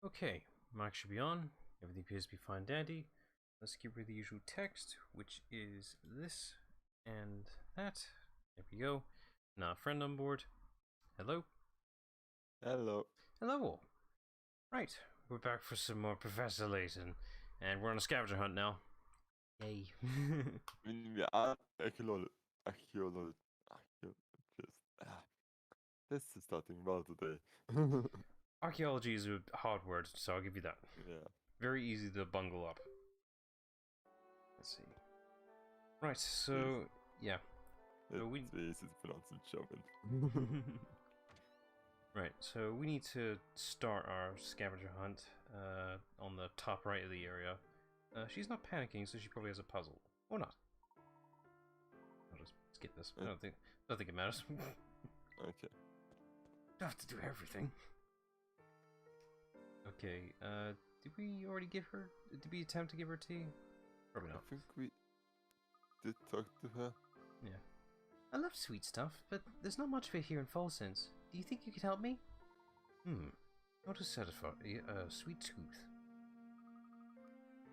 Okay, mic should be on. Everything appears to be fine dandy. Let's get rid of the usual text, which is this and that. There we go. Now, friend on board. Hello. Hello. Hello all. Right, we're back for some more Professor Layton, and we're on a scavenger hunt now. Yay. Wir are archaeologists. This is starting well today. Archaeology is a hard word, so I'll give you that. Yeah. Very easy to bungle up. Let's see. Right, so, yeah. It's So we... very easy to pronounce in German. Right, so we need to start our scavenger hunt on the top right of the area. She's not panicking, so she probably has a puzzle. Or not. I'll just skip this. I don't think it matters. Okay. Don't have to do everything. Okay, did we already give her... Did we attempt to give her tea? Probably not. I think we did talk to her. Yeah. I love sweet stuff, but there's not much of it here in Falsense. Do you think you could help me? How to satisfy a sweet tooth?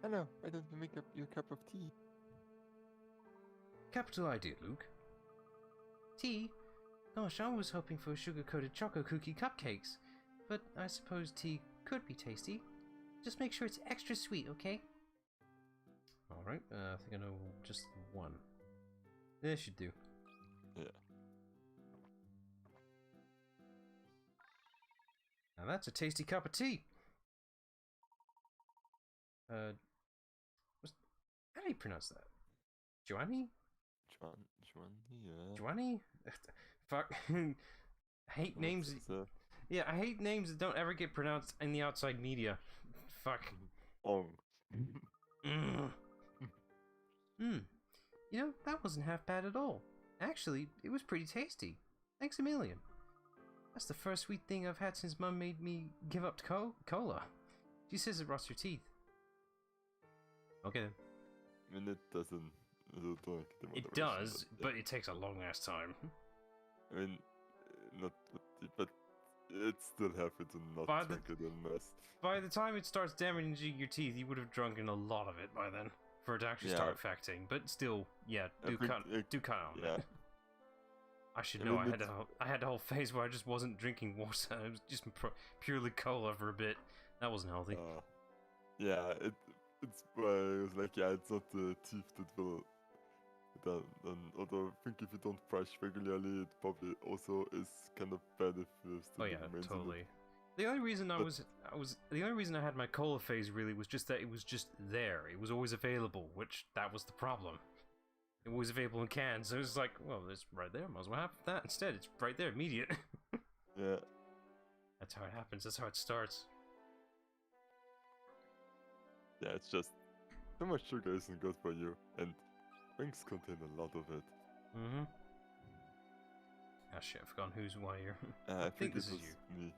Hello, why don't you make up your cup of tea? Capital idea, Luke. Tea? Gosh, I was hoping for sugar-coated choco cookie cupcakes, but I suppose tea could be tasty. Just make sure it's extra sweet, okay? Alright, I think I know just one. This should do. Yeah. Now that's a tasty cup of tea. How do you pronounce that? Joanny? Yeah. Joanny? Fuck. I hate names. Yeah, I hate names that don't ever get pronounced in the outside media. Fuck. Oh. You know, that wasn't half bad at all. Actually, it was pretty tasty. Thanks a million. That's the first sweet thing I've had since Mum made me give up to cola. She says it rots your teeth. Okay then. I mean, it doesn't. It does, but it takes a long ass time. I mean, not, but it still happens to not drink it in mess. By the time it starts damaging your teeth, you would have drunken a lot of it by then for it to actually start affecting. But still, yeah, do cut on that. I should know. I had a whole phase where I just wasn't drinking water. I was just purely cola for a bit. That wasn't healthy. Yeah, it's it was like, yeah, it's not the teeth that will. Although I think if you don't brush regularly, it probably also is kind of bad if you still totally. The only reason the only reason I had my cola phase really was just that it was just there. It was always available, which that was the problem. It was available in cans, so it was like, well, it's right there. Might as well have that instead. It's right there, immediate. Yeah. That's how it happens. That's how it starts. Yeah, it's just so much sugar isn't good for you, and drinks contain a lot of it. Ah shit, I've forgotten who's why here. I think this is you. Me.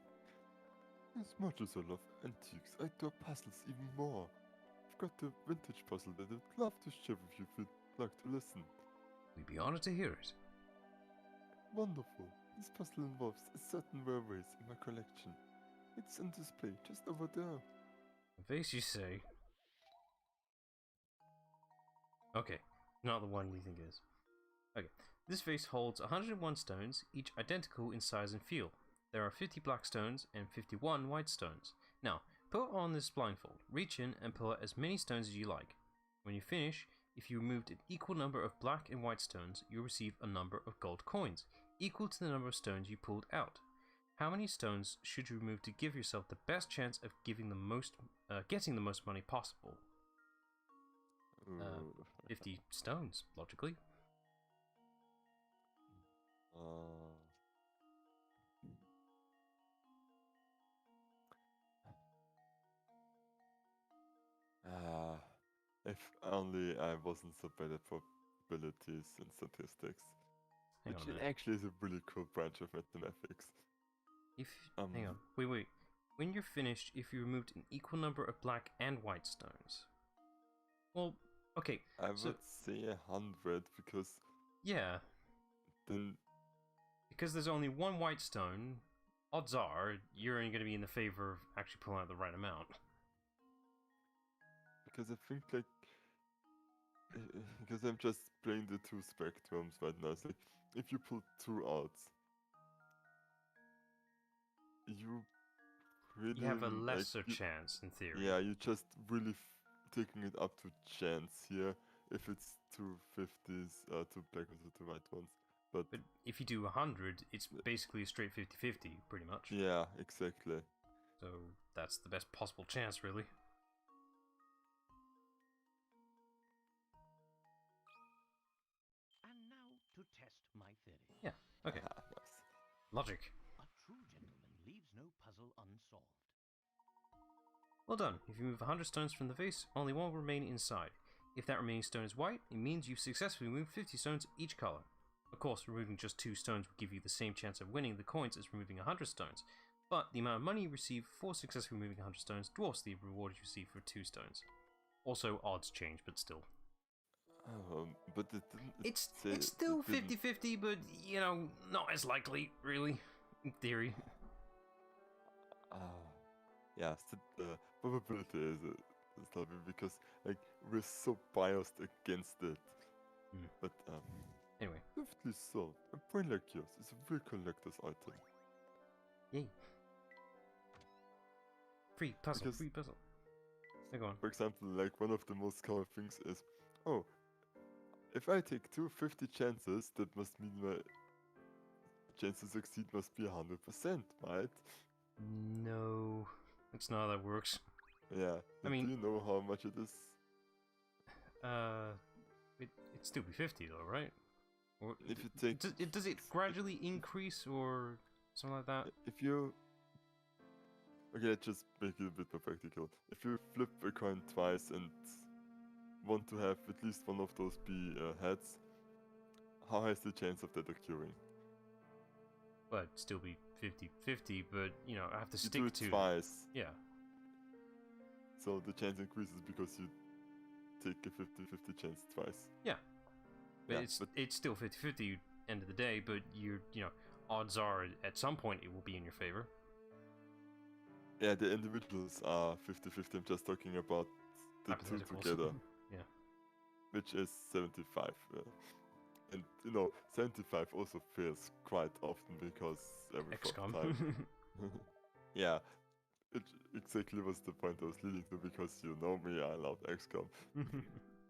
As much as I love antiques, I adore puzzles even more. I've got a vintage puzzle that I'd love to share with you if you'd like to listen. We'd be honored to hear it. Wonderful. This puzzle involves a certain railways in my collection. It's on display just over there. A vase, you say? Okay, not the one you think it is. Okay, this vase holds 101 stones, each identical in size and feel. There are 50 black stones and 51 white stones. Now, put on this blindfold, reach in and pull out as many stones as you like. When you finish, if you removed an equal number of black and white stones, you'll receive a number of gold coins, equal to the number of stones you pulled out. How many stones should you remove to give yourself the best chance of getting the most money possible? 50 stones, logically. If only I wasn't so bad at probabilities and statistics. Which actually is a really cool branch of mathematics. Hang on. Wait. When you're finished, if you removed an equal number of black and white stones. Well, okay. I would say 100 because... Yeah. Then... Because there's only one white stone, odds are you're only going to be in the favor of actually pulling out the right amount. Because I think, like, because I'm just playing the two spectrums right now. It's like, if you pull 2 odds, you really, You have a like, lesser chance, in theory. yeah, you're just really taking it up to chance here. If it's 2 50s, 2 black ones or 2 white ones. But if you do 100, it's basically a straight 50-50, pretty much. yeah, exactly. So that's the best possible chance, really. And now to test my theory. Yeah, okay. Nice. Logic. A true gentleman leaves no puzzle unsolved. Well done. If you move 100 stones from the vase, only one will remain inside. If that remaining stone is white, it means you've successfully moved 50 stones each color. Of course, removing just 2 stones will give you the same chance of winning the coins as removing 100 stones, but the amount of money you receive for successfully moving 100 stones dwarfs the reward you receive for 2 stones. Also, odds change, but still. But it didn't. It's still 50-50, but, you know, not as likely, really, in theory. Yeah, the probability is not because, like, we're so biased against it. But Anyway. definitely so. A brain like yours is a real collector's item. Yay. Free puzzle, free puzzle. Go on. For example, like, one of the most common things is, oh, if I take 2 50 chances, that must mean my chance to succeed must be 100%, right? No, that's not how that works. Yeah. I mean, do you know how much it is? It'd still be 50 though, right? Or if you take, does it gradually increase or something like that? If you, okay, let's just make it a bit more practical. If you flip a coin twice and want to have at least one of those be heads, how high is the chance of that occurring? Well, it'd still be 50-50, but, you know, I have to you stick do it to... twice. Yeah. So the chance increases because you take a 50-50 chance twice. Yeah. But yeah, it's still 50-50 end of the day, but you know, odds are at some point it will be in your favor. Yeah, the individuals are 50-50. I'm just talking about the two together. Yeah. Which is 75. And, you know, 75 also fails quite often because every XCOM. time. Yeah, it exactly was the point I was leading to, because you know me, I love XCOM.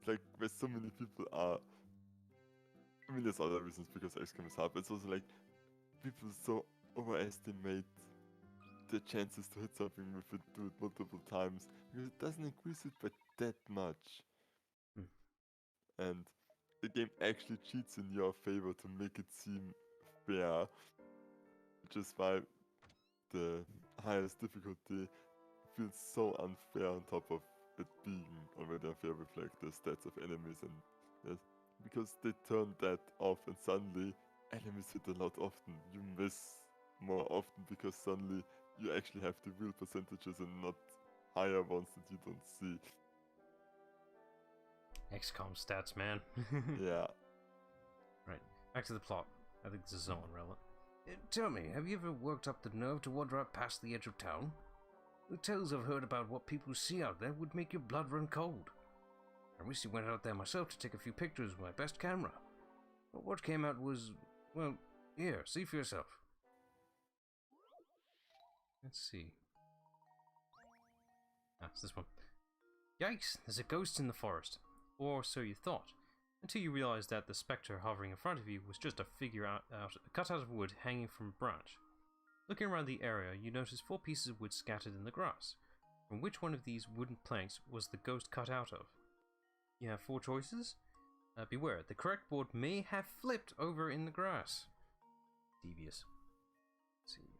Like, where so many people are... I mean, there's other reasons because XCOM is hard, but it's also like, people so overestimate the chances to hit something if you do it multiple times, because it doesn't increase it by that much. And the game actually cheats in your favor to make it seem fair, which is why the highest difficulty feels so unfair on top of it being already unfair with, like, the stats of enemies, and yes, because they turn that off and suddenly enemies hit a lot often. You miss more often because suddenly you actually have the real percentages and not higher ones that you don't see. XCOM stats, man. Yeah. Right, back to the plot. I think this is all irrelevant. Tell me, have you ever worked up the nerve to wander out past the edge of town? The tales I've heard about what people see out there would make your blood run cold. I recently went out there myself to take a few pictures with my best camera. But what came out was, well, here, see for yourself. Let's see. Ah, it's this one. Yikes, there's a ghost in the forest. Or so you thought, until you realized that the spectre hovering in front of you was just a figure cut out of wood hanging from a branch. Looking around the area, you notice 4 pieces of wood scattered in the grass. From which one of these wooden planks was the ghost cut out of? You have 4 choices. Beware, the correct board may have flipped over in the grass. Devious. Let's see.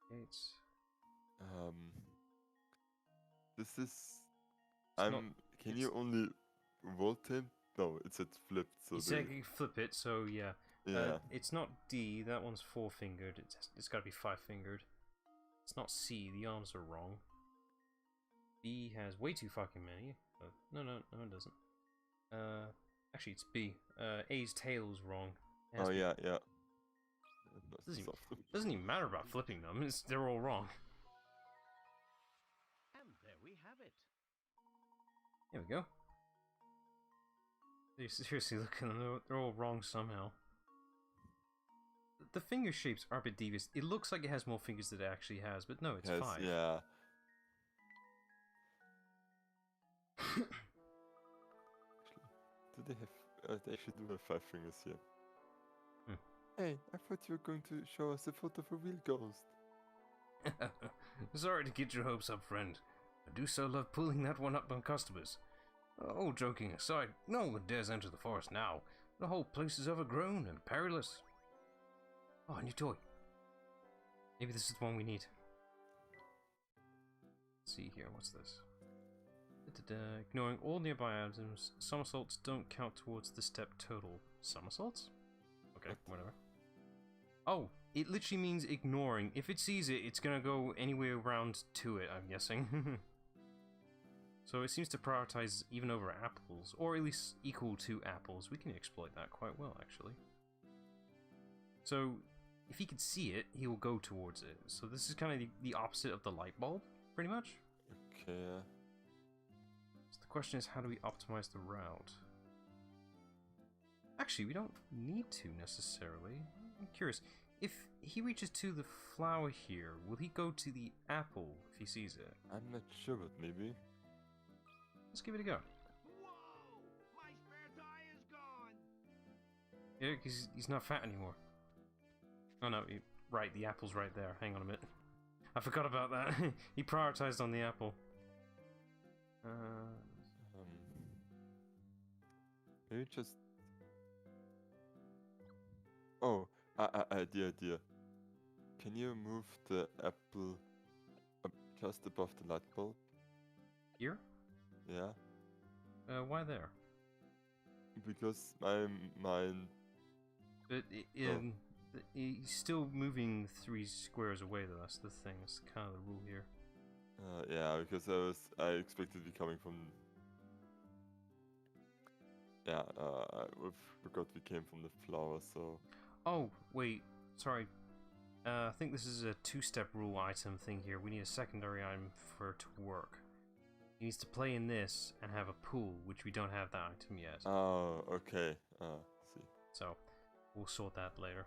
Gates. This is... Can you only roll him? No, it said flipped, so you said you flip it, so yeah. Yeah. It's not D, that one's 4-fingered. It's gotta be 5-fingered. It's not C, the arms are wrong. B has way too fucking many. No, it doesn't. Actually, it's B. A's tail's wrong. Oh, yeah. Nice to solve them. Doesn't even matter about flipping them. They're all wrong. And there we have it. There we go. Seriously, look at them. They're all wrong somehow. The finger shapes are a bit devious. It looks like it has more fingers than it actually has, but no, it's 5. Yeah. Do they have? They actually do have 5 fingers here. Hmm. Hey, I thought you were going to show us a photo of a real ghost. Sorry to get your hopes up, friend. I do so love pulling that one up on customers. Oh, joking aside, no one dares enter the forest now. The whole place is overgrown and perilous. Oh, a new toy. Maybe this is the one we need. Let's see here, what's this? Ignoring all nearby items, somersaults don't count towards the step total. Somersaults? Okay, whatever. Oh, it literally means ignoring. If it sees it, it's gonna go anywhere around to it, I'm guessing. So it seems to prioritize even over apples, or at least equal to apples. We can exploit that quite well, actually. So, if he can see it, he will go towards it. So this is kind of the opposite of the light bulb, pretty much. Okay. So the question is, how do we optimize the route? Actually, we don't need to necessarily. I'm curious. If he reaches to the flower here, will he go to the apple if he sees it? I'm not sure, but maybe. Let's give it a go. Whoa! My spare tire is gone! Yeah, because he's not fat anymore. Oh no, right, the apple's right there. Hang on a minute. I forgot about that. He prioritized on the apple. Maybe just. Oh, idea. Can you move the apple up just above the light bulb? Here? Yeah. Why there? Because my mind. But he's still moving 3 squares away, though. That's the thing. That's kind of the rule here. Yeah, because I expected to be coming from. Yeah, I forgot we came from the flower, so. Oh, wait. Sorry. I think this is a 2-step rule item thing here. We need a secondary item for it to work. He needs to play in this and have a pool, which we don't have that item yet. Oh, okay. See. So, we'll sort that later.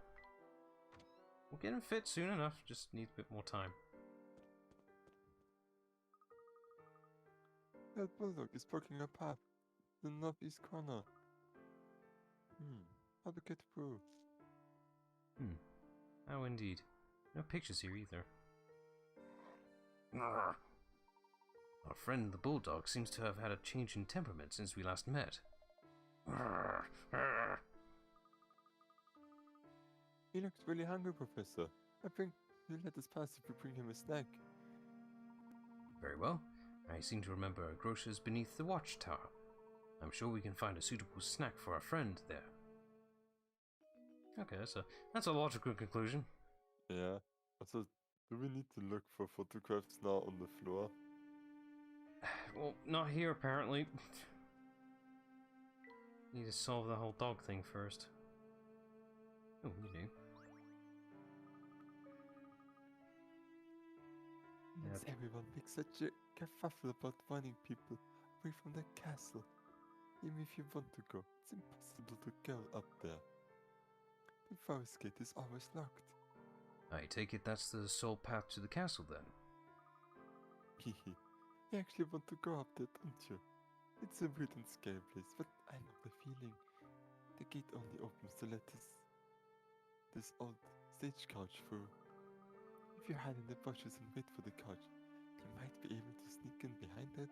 We'll get him fit soon enough, just needs a bit more time. That bulldog is blocking a path. The northeast corner. How to get through? Oh, indeed. No pictures here either. Our friend the bulldog seems to have had a change in temperament since we last met. He looks really hungry, Professor. I think he'll let us pass if we bring him a snack. Very well. I seem to remember a grocer's beneath the watchtower. I'm sure we can find a suitable snack for our friend there. Okay, that's a logical conclusion. Yeah. Also, do we need to look for photographs now on the floor? Well, not here apparently. Need to solve the whole dog thing first. Oh, we do. Does everyone make such a kerfuffle about warning people away from the castle? Even if you want to go, it's impossible to go up there. The forest gate is always locked. I take it that's the sole path to the castle then? Hehe. You actually want to go up there, don't you? It's a weird and scary place, but I know the feeling. The gate only opens to let this old stagecoach through. If you hide in the bushes and wait for the coach, you might be able to sneak in behind it.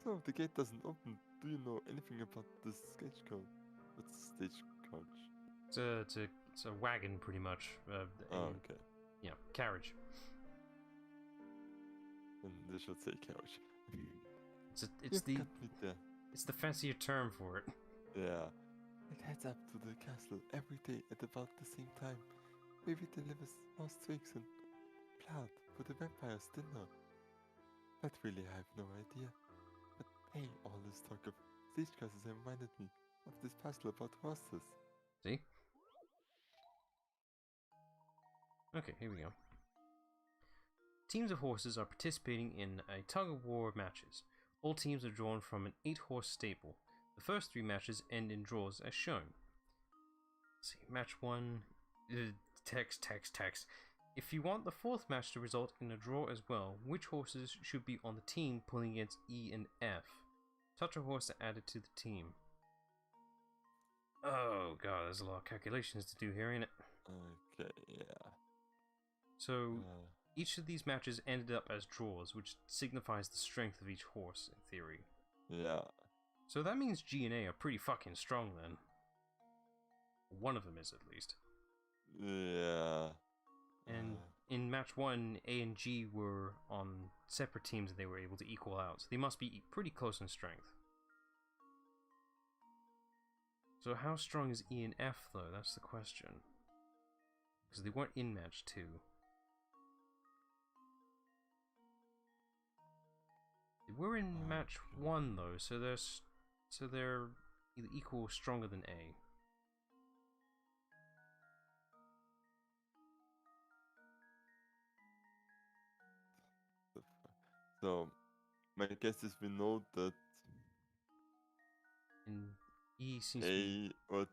So, the gate doesn't open. Do you know anything about the stagecoach? What's stagecoach? It's a wagon, pretty much. Okay. Yeah, carriage. And they should say couch. It's the fancier term for it. Yeah. It heads up to the castle every day at about the same time. Maybe it delivers lost twigs and blood for the vampire's dinner. But really, I have no idea. But hey, all this talk of stagecoaches reminded me of this puzzle about horses. See? Okay, here we go. Teams of horses are participating in a tug-of-war matches. All teams are drawn from an 8-horse stable. The first 3 matches end in draws as shown. Let's see, match 1... text. If you want the 4th match to result in a draw as well, which horses should be on the team pulling against E and F? Such a horse added to the team. Oh god, there's a lot of calculations to do here, ain't it? Okay, yeah. So, each of these matches ended up as draws, which signifies the strength of each horse, in theory. Yeah. So that means G and A are pretty fucking strong then. One of them is, at least. Yeah. And in match 1, A and G were on separate teams and they were able to equal out, so they must be pretty close in strength. So how strong is E and F, though? That's the question. Because they weren't in match 2. They were in match 1, though, so they're either equal or stronger than A. So, my guess is we know that And E seems to be... A or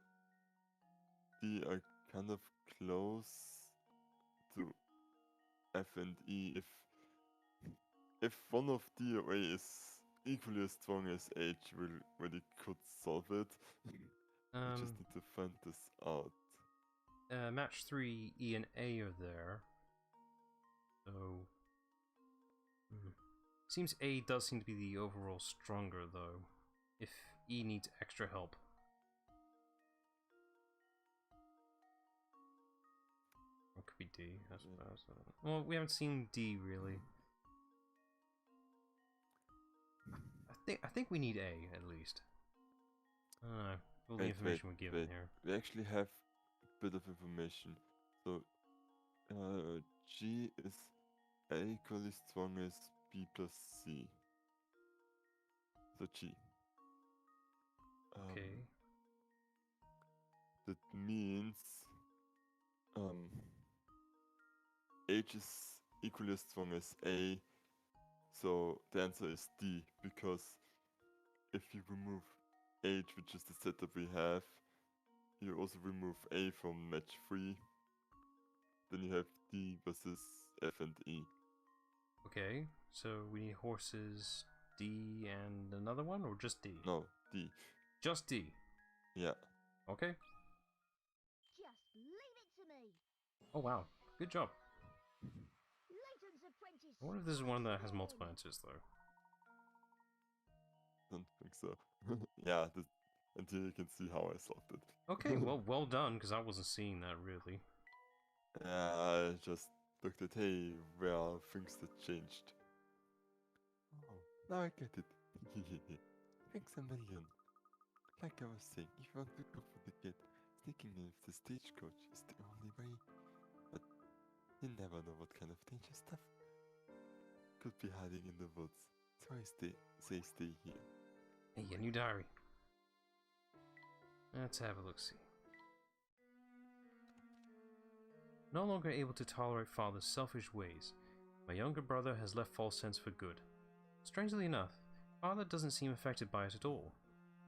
D are kind of close to F and E. If one of D or A is equally as strong as H, we really could solve it. We just need to find this out. Match 3, E and A are there. So... Seems A does seem to be the overall stronger, though, if E needs extra help. Or could be D, I suppose. Well, we haven't seen D, really. I think we need A, at least. I don't know, all the information we're given here. We actually have a bit of information. So, G is equally strong as B plus C. So G. Okay. That means H is equally as strong as A. So the answer is D, because if you remove H, which is the setup we have, you also remove A from match 3. Then you have D versus F and E. Okay, so we need horses D and another one, or just D? No, D. Just D. Yeah. Okay. Just leave it to me. Oh wow, good job. Layton's apprentice. I wonder if this is one that has multiple answers, though. Don't think so. Yeah, until you can see how I solved it. Okay, well done, because I wasn't seeing that, really. I just looked at, hey, where are things that changed? Oh, now I get it. Thanks a million. Like I was saying, if you want to go for the kid, sneaking in with the stagecoach is the only way. But you never know what kind of dangerous stuff could be hiding in the woods. So I stay here. Hey, a new diary. Let's have a look-see. No longer able to tolerate father's selfish ways, my younger brother has left False Sense for good. Strangely enough, father doesn't seem affected by it at all.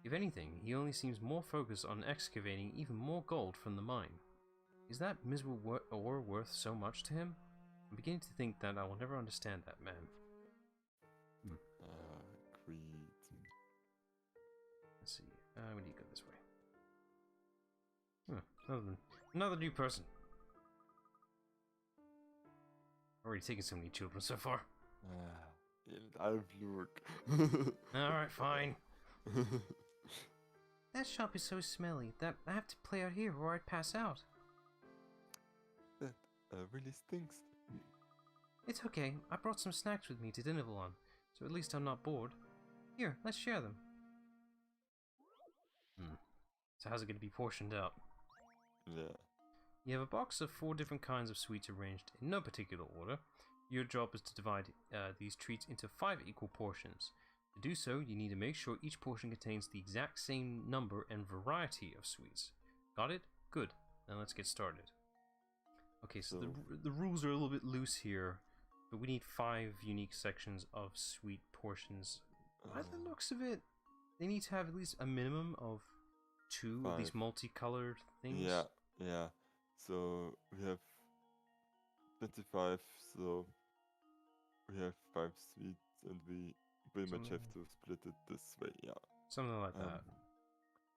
If anything, he only seems more focused on excavating even more gold from the mine. Is that miserable ore worth so much to him? I'm beginning to think that I will never understand that man. Agreed. Let's see, we need to go this way. Another new person. Already taken so many children so far. I've look. Alright, fine. That shop is so smelly that I have to play out here or I'd pass out. That really stinks. It's okay, I brought some snacks with me to Dinnervalon, so at least I'm not bored. Here, let's share them. So how's it going to be portioned out? Yeah. You have a box of 4 different kinds of sweets arranged in no particular order. Your job is to divide these treats into 5 equal portions. To do so, you need to make sure each portion contains the exact same number and variety of sweets. Got it? Good. Then let's get started. Okay, so So- the rules are a little bit loose here, but we need 5 unique sections of sweet portions. By the looks of it, they need to have at least a minimum of 2 of these 5. multicolored things. Yeah, yeah. So we have 25, so we have 5 sweets, and we pretty much have to split it this way, yeah. Something like that.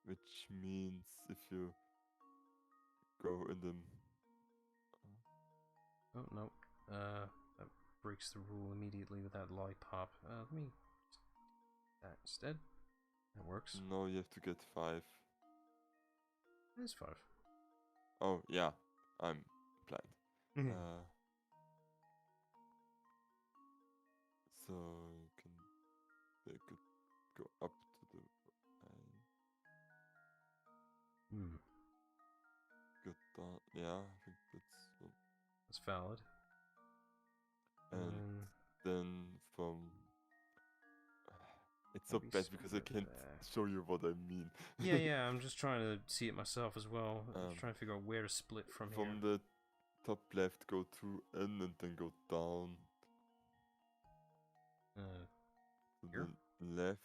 Which means if you go in the... Oh, no. That breaks the rule immediately with that lollipop. Let me... that instead. That works. No, you have to get 5. It's 5. Oh, yeah, I'm blind. Mhm. So you can... They could go up to the... Go down... Yeah, I think that's... That's valid. And then from... It's so Maybe bad because I split can't there. show you what I mean. Yeah, I'm just trying to see it myself as well. I'm just trying to figure out where to split from here. From the top left, go to N and then go down. To Here? the left,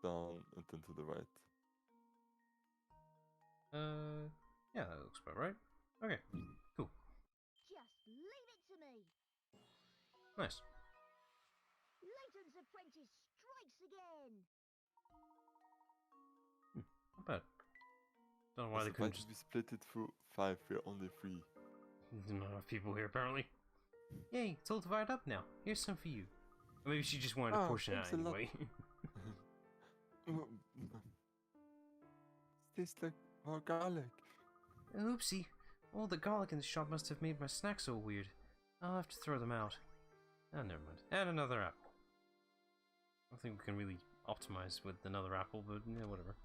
down, and then to the right. Yeah, that looks about right. Okay, cool. Just leave it to me. Nice. Layton's apprentice strikes again. Not bad. Don't know why they Also, couldn't did just... we split it through 5? We're only 3. Not enough people here, apparently. Yay, it's all divided up now. Here's some for you. Or maybe she just wanted to portion it out thanks a lot. anyway. Tastes like more garlic. Oopsie. All the garlic in the shop must have made my snacks so weird. I'll have to throw them out. Oh, never mind. And another apple. I don't think we can really optimize with another apple, but yeah, whatever.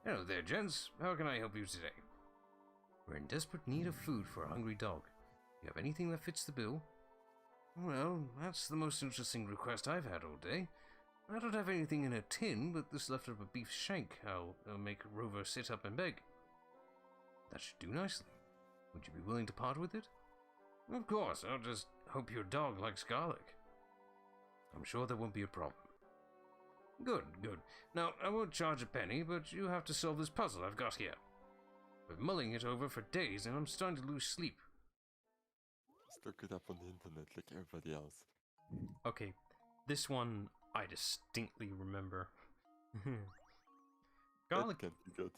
Hello there, gents. How can I help you today? We're in desperate need of food for a hungry dog. You have anything that fits the bill? Well, that's the most interesting request I've had all day. I don't have anything in a tin, but this leftover beef shank I'll make Rover sit up and beg. That should do nicely. Would you be willing to part with it? Of course, I'll just hope your dog likes garlic. I'm sure there won't be a problem. Good, good. Now, I won't charge a penny, but you have to solve this puzzle I've got here. I've been mulling it over for days, and I'm starting to lose sleep. Just look it up on the internet like everybody else. Okay, this one I distinctly remember. Garlic. That can't be good.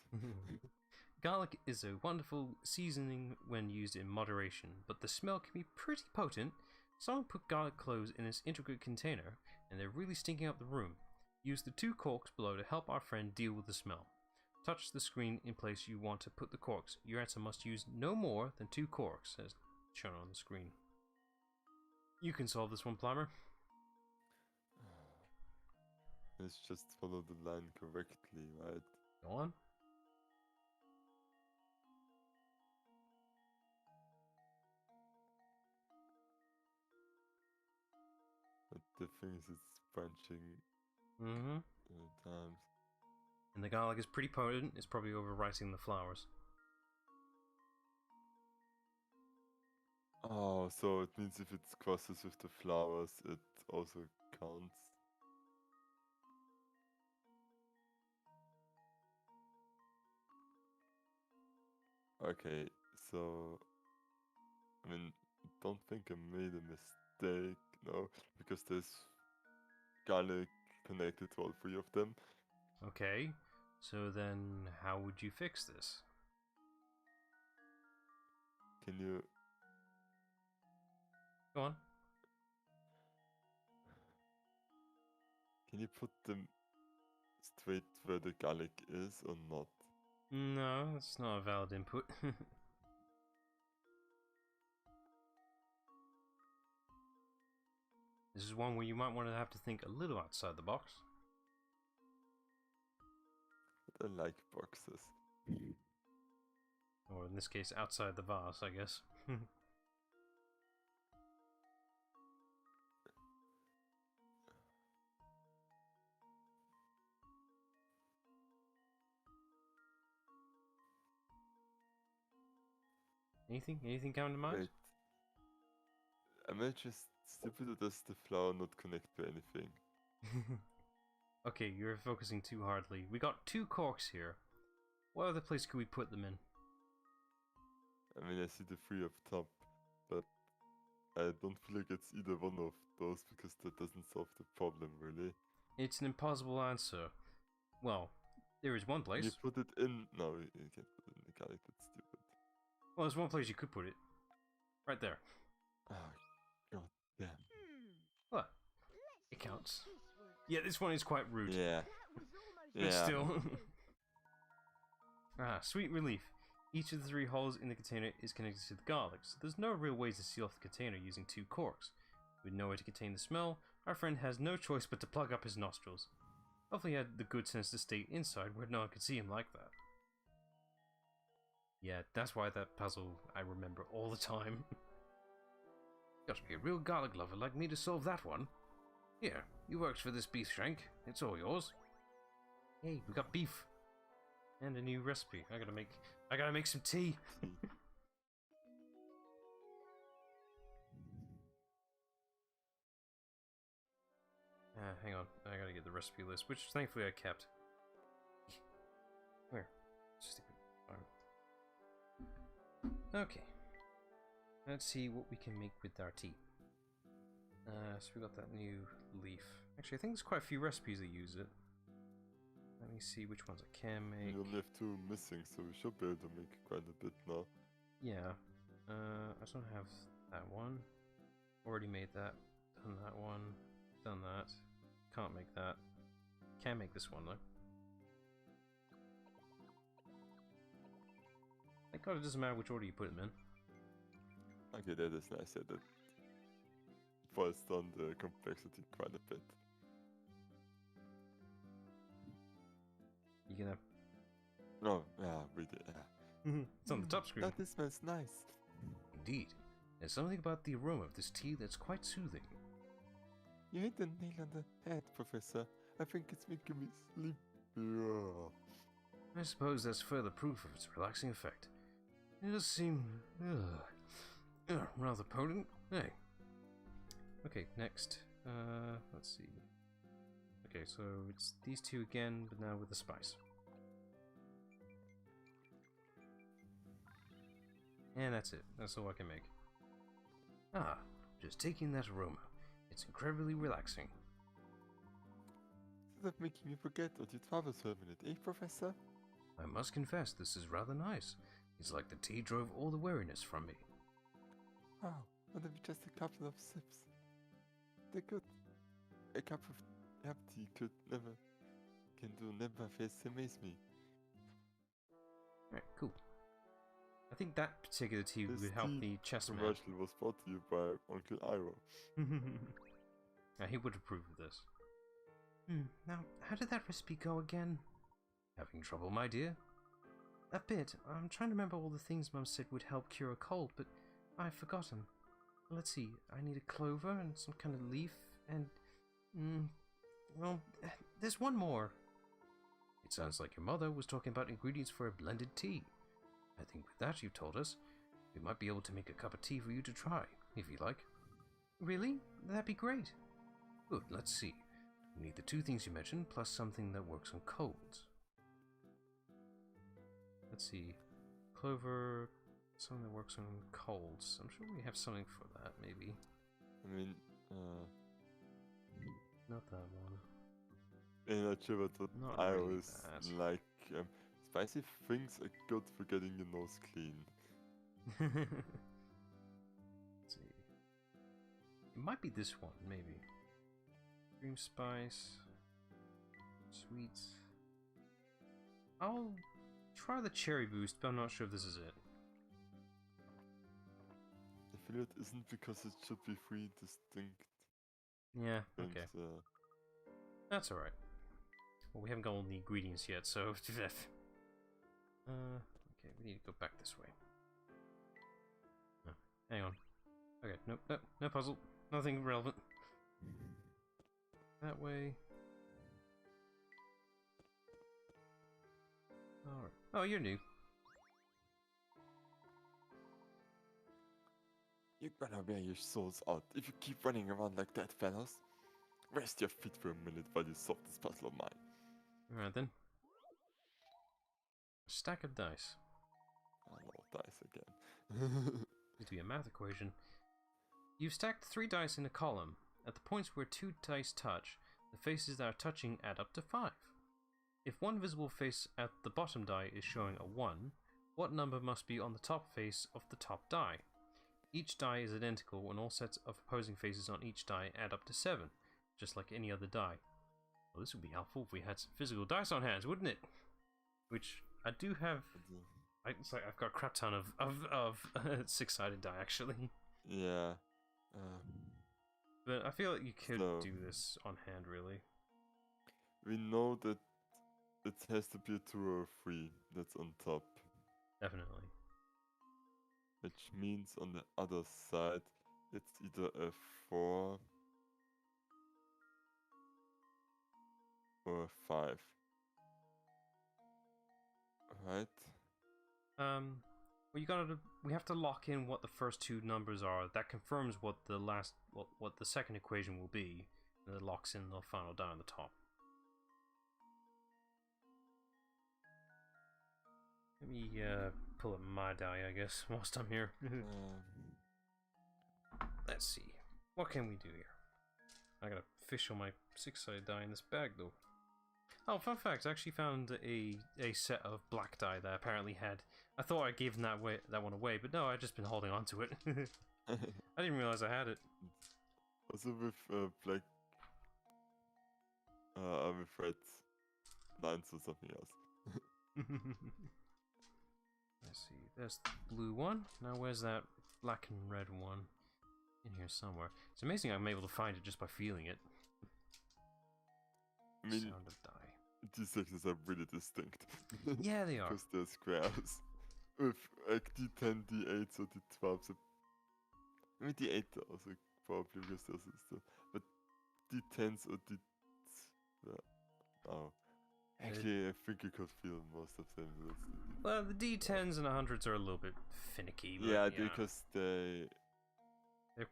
Garlic is a wonderful seasoning when used in moderation, but the smell can be pretty potent. Someone put garlic cloves in its intricate container, and they're really stinking up the room. Use the 2 corks below to help our friend deal with the smell. Touch the screen in place you want to put the corks. Your answer must use no more than 2 corks, as shown on the screen. You can solve this one, Plumber. Let's just follow the line correctly, right? Go on. But the thing is, it's branching Mm-hmm. times. And the garlic is pretty potent. It's probably overwriting the flowers. Oh, so it means if it crosses with the flowers, it also counts. Okay, so I mean, don't think I made a mistake, no, because there's garlic connected to all 3 of them. Okay, so then how would you fix this? Can you? Go on. Can you put them straight where the garlic is or not? No, that's not a valid input. This is one where you might want to have to think a little outside the box. I like boxes. Or in this case, outside the vase, I guess. Anything coming to mind? Wait. Am I just stupid or does the flower not connect to anything? Okay, you're focusing too hardly. We got 2 corks here. What other place could we put them in? I mean, I see the 3 up top, but I don't feel like it's either one of those because that doesn't solve the problem, really. It's an impossible answer. Well, there is one Can you place. put it in? No, you can't put it in the garlic, that's stupid. Well, there's one place you could put it. Right there. Oh, god damn. What? Let's It see if counts. this works. Yeah, this one is quite rude. Yeah. That was almost But Yeah. still. Sweet relief. Each of the 3 holes in the container is connected to the garlic, so there's no real way to seal off the container using 2 corks. With nowhere to contain the smell, our friend has no choice but to plug up his nostrils. Hopefully he had the good sense to stay inside where no one could see him like that. Yeah, that's why that puzzle I remember all the time. Gotta be a real garlic lover like me to solve that one. Here, you worked for this beef shank. It's all yours. Hey, we got beef. And a new recipe. I gotta make some tea. Hang on. I gotta get the recipe list, which thankfully I kept. Where? Stupid farm. Okay. Let's see what we can make with our tea. So we got that new leaf. Actually, I think there's quite a few recipes that use it. Let me see which ones I can make. You only have 2 missing, so we should be able to make quite a bit now. Yeah. I don't have that one. Already made that. Done that one. Done that. Can't make that. Can make this one though. Thank God it doesn't matter which order you put them in. Okay, that is nice. Yeah, that boils down the complexity quite a bit. You gonna? Oh, yeah, we did. Yeah. It's on the top screen. That smells nice. Indeed. There's something about the aroma of this tea that's quite soothing. You hit the nail on the head, Professor. I think it's making me sleepy. Yeah. I suppose that's further proof of its relaxing effect. It does seem rather potent. Hey. Okay, next. Let's see. Okay, so it's these 2 again, but now with the spice. And that's it. That's all I can make. Just taking that aroma. It's incredibly relaxing. Instead of making me forget what your father served in it, eh, Professor? I must confess, this is rather nice. It's like the tea drove all the weariness from me. Oh, not even just a couple of sips. They're good. A cup of herb tea never fails to amaze me. Alright, cool. I think that particular tea This would help tea the chess man. commercial was brought to you by Uncle Iro. Yeah, he would approve of this. Now, how did that recipe go again? Having trouble, my dear? A bit. I'm trying to remember all the things Mum said would help cure a cold, but I've forgotten. Let's see. I need a clover and some kind of leaf, and well, there's one more. It sounds like your mother was talking about ingredients for a blended tea. I think with that you've told us, we might be able to make a cup of tea for you to try, if you like. Really? That'd be great. Good, let's see. We need the 2 things you mentioned, plus something that works on colds. Let's see. Clover, something that works on colds. I'm sure we have something for that, maybe. I mean, Not that one. I'm not sure what Not I really always that. like. Spicy things are good for getting your nose clean. Let's see. It might be this one, maybe. Cream spice. Sweet. I'll try the cherry boost, but I'm not sure if this is it. I feel it isn't because it should be 3 distinct Yeah, things. okay. That's alright. Well, we haven't got all the ingredients yet, so... okay, we need to go back this way. Oh, hang on. Okay, nope, no puzzle. Nothing relevant. That way. Alright. Oh, you're new. You're gonna wear your souls out if you keep running around like that, fellas. Rest your feet for a minute while you solve this puzzle of mine. Alright then. Stack of dice. I know, dice again. Needs to be a math equation. You've stacked 3 dice in a column. At the points where 2 dice touch, the faces that are touching add up to 5. If one visible face at the bottom die is showing a 1, what number must be on the top face of the top die? Each die is identical and all sets of opposing faces on each die add up to 7, just like any other die. Well, this would be helpful if we had some physical dice on hands, wouldn't it? Which I do have. It's like I've got a crap ton of 6-sided die actually. Yeah. But I feel like you could So- do this on hand, really. We know that it has to be a 2 or a 3 that's on top. Definitely. Which means on the other side, it's either a 4 or a 5. Right? Well, we have to lock in what the first 2 numbers are. That confirms what the second equation will be, and it locks in the final die on the top. Let me pull up my die, I guess, whilst I'm here. Let's see. What can we do here? I gotta fish on my 6-sided die in this bag, though. Oh, fun fact, I actually found a set of black die that I apparently had. I thought I gave that one away, but no, I've just been holding on to it. I didn't realize I had it. Also with black, I'm afraid lines or something else. Let's see, there's the blue one. Now where's that black and red one? In here somewhere. It's amazing I'm able to find it just by feeling it. I mean, Sound of die. these sections are really distinct. Yeah, they are. Because they're squares. With like D10, D8, or D12. So I mean, D8 also probably because there's still. But D10s or D. Oh. Actually, I think you could feel most of them. Well, the D10s and 100s are a little bit finicky. But Yeah, because they're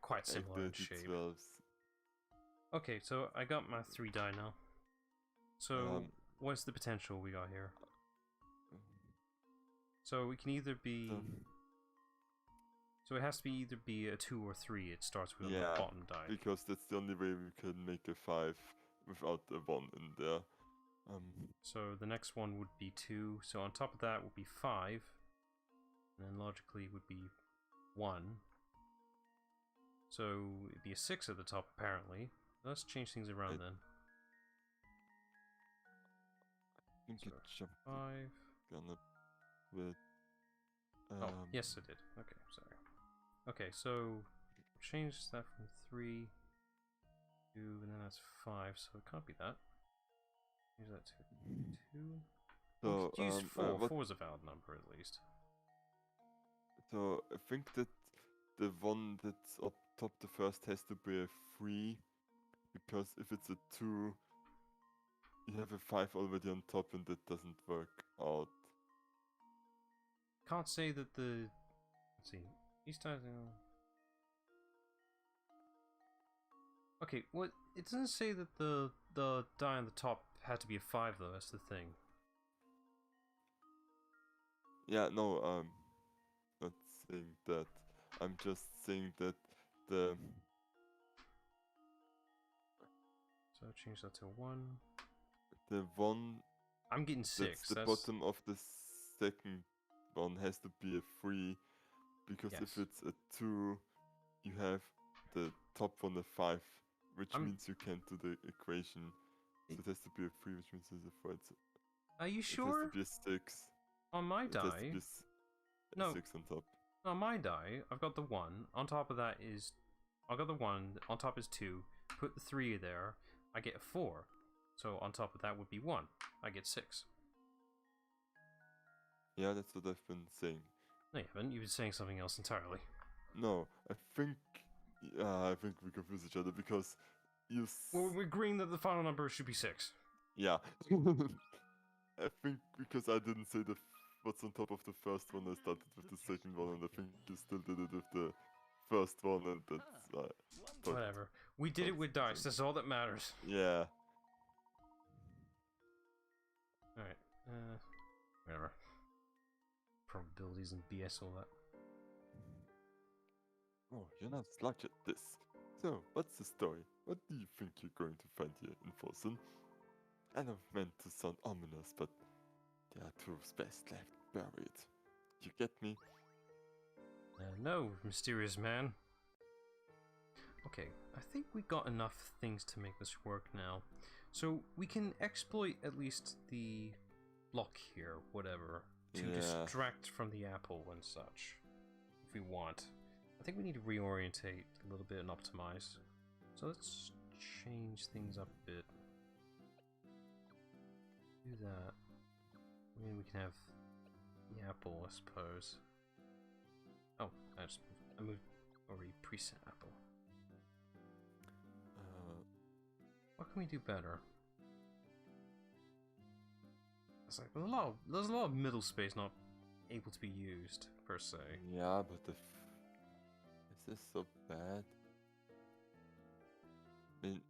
quite similar in like the shape. D12s. Okay, so I got my 3 die now. So, what's the potential we got here? So we can either be. So it has to either be a 2 or 3. It starts with the bottom die. Because that's the only way we can make a 5 without a 1 in there. So the next one would be 2. So on top of that would be 5. And then logically would be 1. So it'd be a 6 at the top apparently. Let's change things around then. I think So it jumped 5. gonna with. Oh, yes, I did. Okay, sorry. Okay, so change that from 3 to, and then that's 5, so it can't be that. Change that to 2. So, Use 4. what, 4 is a valid number at least. so I think that the one that's up top, the first, has to be a 3, because if it's a 2, you have a 5 already on top, and that doesn't work out. Can't say that the. Let's see. These dice. Okay, well, it doesn't say that the die on the top had to be a 5 though. That's the thing. Yeah, no, not saying that. I'm just saying that the. So change that to 1. The one I'm getting 6. that's the bottom of the second one has to be a 3, because Yes. if it's a 2, you have the top one a 5, which means you can't do the equation. So it has to be a 3, which means it's a 4. Are you It has sure? to be a 6. On my It has to die, be No. 6 on top. on my die, I've got the 1. On top of that is, I've got the 1. On top is 2. Put the 3 there. I get a 4. So on top of that would be 1. I get 6. Yeah, that's what I've been saying. No, you haven't. You've been saying something else entirely. No, I think we confuse each other because you. Well, we're agreeing that the final number should be 6. Yeah. I think because I didn't say what's on top of the first one, I started with the second one, and I think you still did it with the first one, and that's but Whatever. We did it with dice. That's all that matters. yeah. Alright. Whatever. Probabilities and BS, all that. Oh, you're not slugged at this. So, what's the story? What do you think you're going to find here in Forsen? I don't meant to sound ominous, but there are truths best left buried. You get me? No, mysterious man. Okay, I think we got enough things to make this work now. So we can exploit at least the block here, whatever, to distract from the apple and such, if we want. I think we need to reorientate a little bit and optimize. So let's change things up a bit. Do that. I mean, we can have the apple, I suppose. Oh, I moved already preset apple. What can we do better? It's like there's a lot of middle space not able to be used per se. Yeah, but is this so bad? I mean,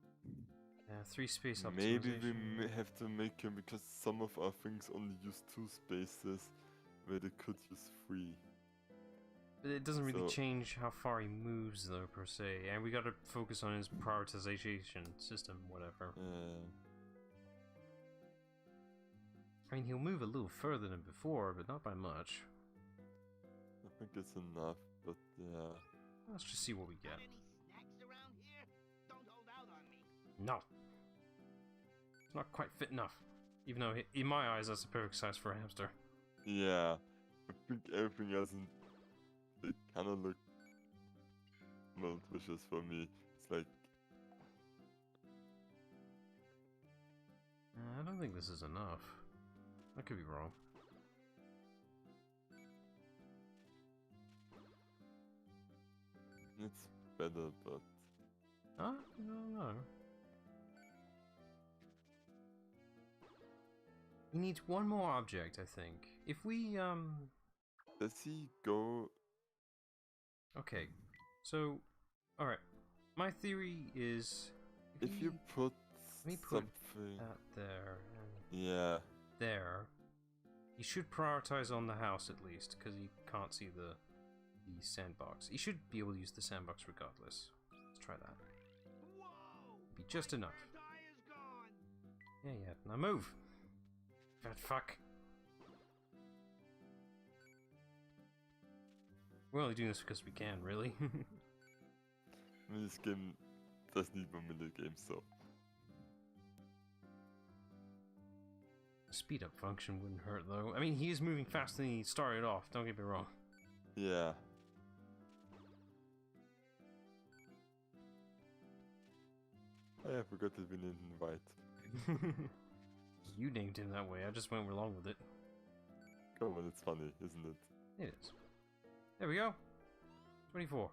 Yeah, 3 space optimization. maybe we may have to make him, because some of our things only use 2 spaces where they could use 3. But it doesn't really So- change how far he moves though per se, and we gotta focus on his prioritization system, whatever. I mean, he'll move a little further than before, but not by much. I think it's enough, but yeah. Let's just see what we get. Got any snacks around here? Don't hold out on me. No. It's not quite fit enough. Even though, in my eyes, that's the perfect size for a hamster. Yeah, I think everything else it kind of look malicious for me. It's like, I don't think this is enough. I could be wrong. it's better, but Huh? I don't know. He needs one more object, I think. If we, does he go? Okay, so, alright. My theory is... If you put let me put something, that there and yeah, there, he should prioritize on the house at least, because he can't see the sandbox. He should be able to use the sandbox regardless. Let's try that. Whoa! Be just enough. Spare tire is gone. Yeah, now move! Fat fuck. We're only doing this because we can, really. I mean, this game does need more mini games, so The speed up function wouldn't hurt though. I mean, he is moving faster than he started off, don't get me wrong. yeah. I forgot that we didn't invite. You named him that way, I just went along with it. Come on, it's funny, isn't it? It is. There we go. 24.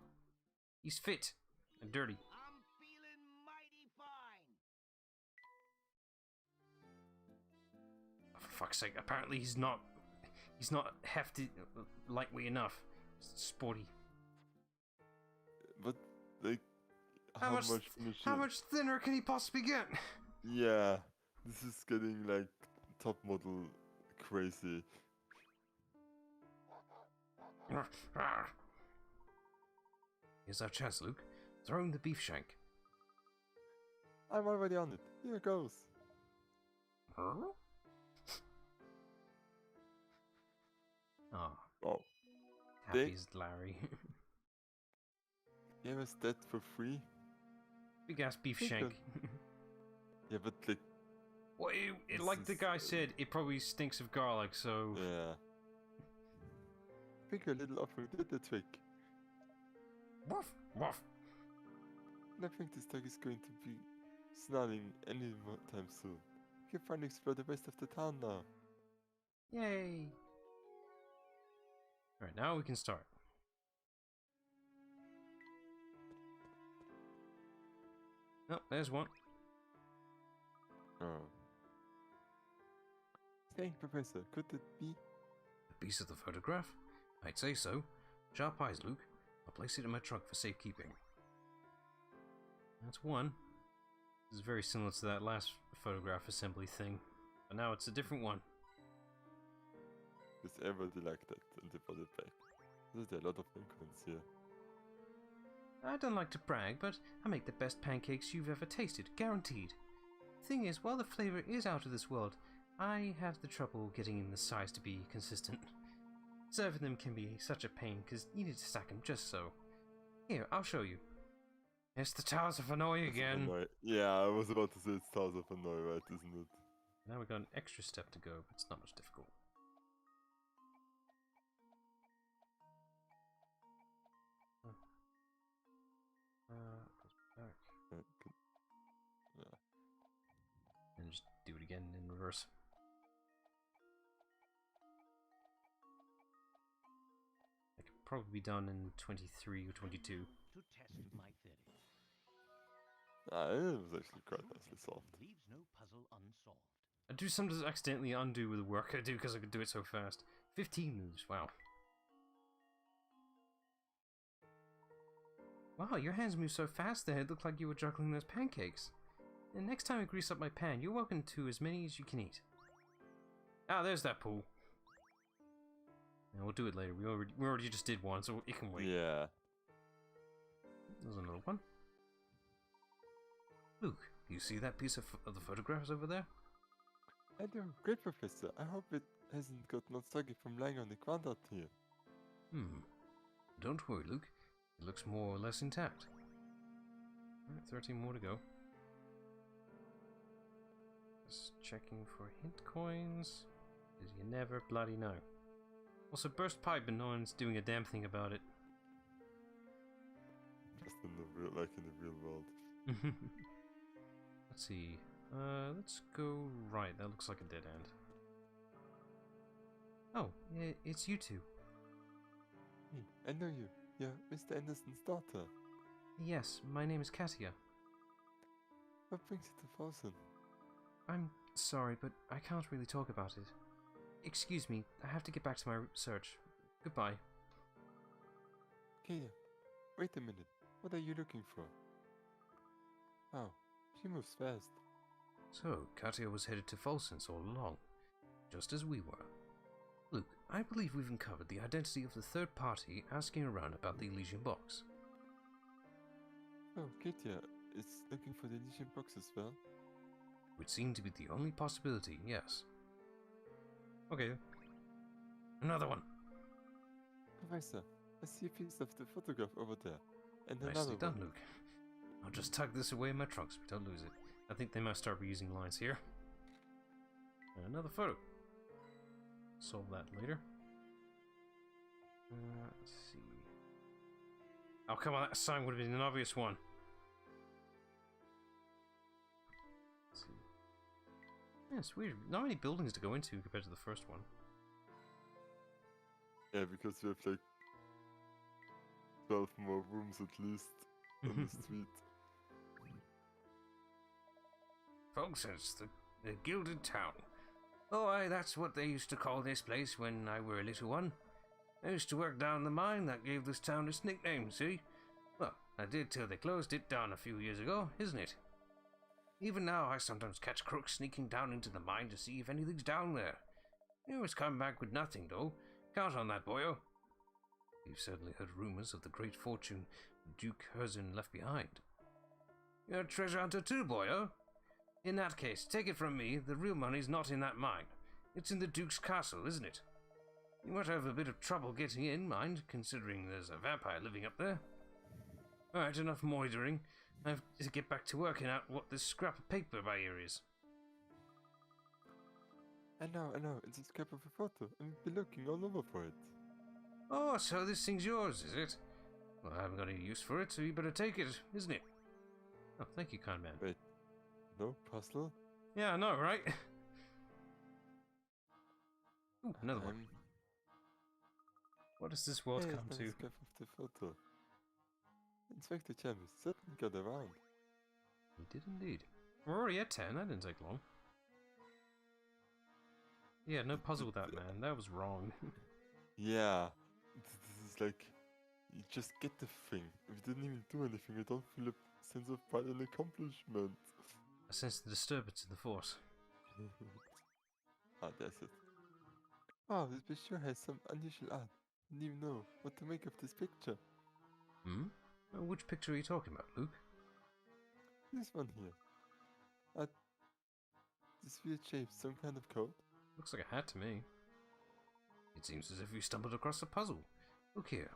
He's fit and dirty. I'm feeling mighty fine. Oh, for fuck's sake! Apparently he's not hefty, lightweight enough. Sporty. But like, How much thinner can he possibly get? Yeah, this is getting like top model crazy. Here's our chance, Luke. Throw him the beef shank. I'm already on it. Here goes. Huh? Ah, Oh, happy Big- as Larry. gave us that for free? Big ass beef Think shank. Yeah, but like, Well, This like the is, guy said, it probably stinks of garlic, so... yeah. I think a little offering did the trick. Woof, woof. And I think this dog is going to be snarling any more time soon. We can finally explore the rest of the town now. Yay! Alright, now we can start. Oh, there's one. Oh. Hey, Professor, could it be? A piece of the photograph? I'd say so. Sharp eyes, Luke. I'll place it in my trunk for safekeeping. That's one. This is very similar to that last photograph assembly thing, but now it's a different one. Does everybody like that? And they put it back. There's a lot of increments here. I don't like to brag, but I make the best pancakes you've ever tasted, guaranteed. Thing is, while the flavor is out of this world, I have the trouble getting in the size to be consistent. Serving them can be such a pain, because you need to stack them just so. Here, I'll show you. It's the Towers of Hanoi again. Hanoi. Yeah, I was about to say it's Towers of Hanoi, right, isn't it? Now we've got an extra step to go, but it's not much difficult. Goes back. Yeah. And just do it again in reverse. It could probably be done in 23 or 22. To test my theory. It was actually quite nicely solved. Leaves no puzzle unsolved. I do sometimes accidentally undo with the work I do because I could do it so fast. 15 moves, wow. Wow, your hands move so fast there, it looked like you were juggling those pancakes. And next time I grease up my pan, you're welcome to as many as you can eat. Ah, there's that pool. Yeah, we'll do it later. We already just did one, so it can wait. Yeah. There's another one. Luke, you see that piece of the photographs over there? I do. Great, Professor. I hope it hasn't got nostalgic from lying on the ground out here. Don't worry, Luke. It looks more or less intact. Alright, 13 more to go. Just checking for hint coins, because you never bloody know. Also, burst pipe, and no one's doing a damn thing about it. Just in the real, like in the real world. Let's see. Let's go right. That looks like a dead end. Oh, it's you two. Hey, I know you. You're Mr. Anderson's daughter. Yes, my name is Katia. What brings you to Frozen? I'm sorry, but I can't really talk about it. Excuse me, I have to get back to my search. Goodbye. Katia, wait a minute. What are you looking for? Oh, she moves fast. So, Katia was headed to Folsens all along, just as we were. Luke, I believe we've uncovered the identity of the third party asking around about the Elysian box. Oh, Katia is looking for the Elysian box as well? Would seem to be the only possibility, yes. Okay. Another one. Professor, I see a piece of the photograph over there. And another Nicely done, one. Luke. I'll just tug this away in my trunk so we don't lose it. I think they might start reusing lines here. And another photo. Solve that later. Let's see. Oh, come on, that sign would have been an obvious one. Let's see. Yeah, it's weird. Not many buildings to go into compared to the first one. Yeah, because we have like 12 more rooms at least on the street. Folks, it's the Gilded Town. Oh, aye, that's what they used to call this place when I were a little one. I used to work down the mine that gave this town its nickname, see? Well, I did till they closed it down a few years ago, isn't it? Even now, I sometimes catch crooks sneaking down into the mine to see if anything's down there. You always come back with nothing, though. Count on that, boyo. You've certainly heard rumors of the great fortune Duke Herzen left behind. You're a treasure hunter too, boyo. In that case, take it from me, the real money's not in that mine. It's in the Duke's castle, isn't it? You might have a bit of trouble getting in, mind, considering there's a vampire living up there. Alright, enough moidering. I have to get back to working out what this scrap of paper by here is. I know, it's a scrap of a photo, and we've been looking all over for it. Oh, so this thing's yours, is it? Well, I haven't got any use for it, so you better take it, isn't it? Oh, thank you, kind man. Wait, no puzzle? Yeah, I know, right? Ooh, another one. What does this world Hey, come it's to? the scrap of the photo. Inspector Chambers certainly got around. We did indeed. We're already at 10, that didn't take long. Yeah, no puzzle with that, man. That was wrong. Yeah, this is like You just get the thing. If you didn't even do anything, I don't feel a sense of pride and accomplishment. I sense the disturbance in the force. Ah, that's it. Wow, this picture has some unusual art. Didn't even know what to make of this picture. Hmm? Which picture are you talking about, Luke? This one here. This weird shape, some kind of code? Looks like a hat to me. It seems as if you stumbled across a puzzle. Look here.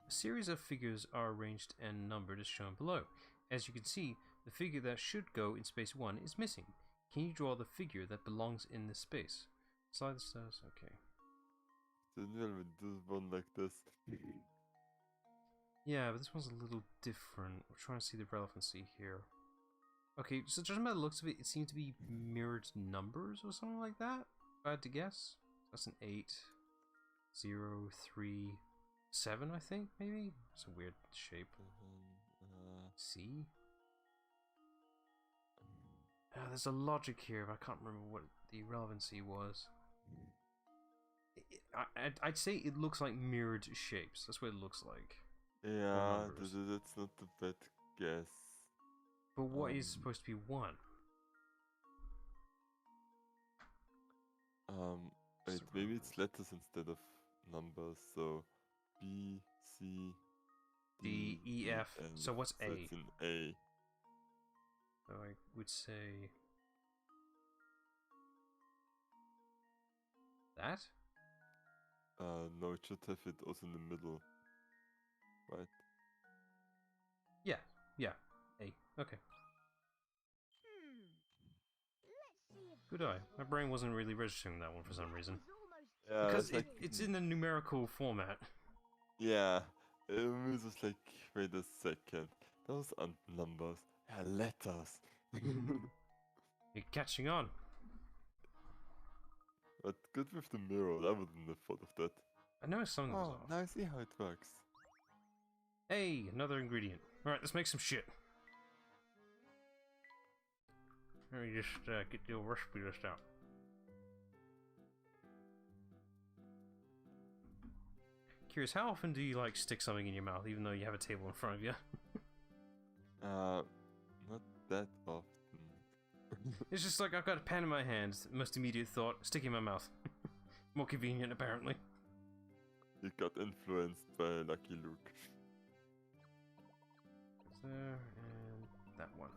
A series of figures are arranged and numbered as shown below. As you can see, the figure that should go in space 1 is missing. Can you draw the figure that belongs in this space? Slide the stars, okay. Didn't even do one like this. Yeah, but this one's a little different. We're trying to see the relevancy here. Okay, so judging by the looks of it, it seems to be mirrored numbers or something like that, if I had to guess. That's an 8, 0, 3, 7, I think, maybe? It's a weird shape. C? There's a logic here, but I can't remember what the relevancy was. I'd say it looks like mirrored shapes. That's what it looks like. Yeah, numbers. that's not a bad guess. But what is supposed to be 1? Wait, maybe it's letters instead of numbers, so B, C, D, E, F. So what's so A? it's an A. So I would say... that? No, it should have it also in the middle. Right? Yeah. A. Okay. Let's see if Good eye. My brain wasn't really registering that one for some reason. it's almost Yeah, Because it's like, it's in the numerical format. yeah, it was just like, wait a second, those aren't numbers, they're letters. You're catching on. But good with the mirror, I wouldn't have thought of that. I know something was Oh, off. now I see how it works. Hey, another ingredient. Alright, let's make some shit. Let me just get the old recipe list out. Curious, how often do you like stick something in your mouth even though you have a table in front of you? Not that often. It's just like I've got a pen in my hand, most immediate thought, stick it in my mouth. More convenient apparently. You got influenced by Lucky Luke. There, and that one.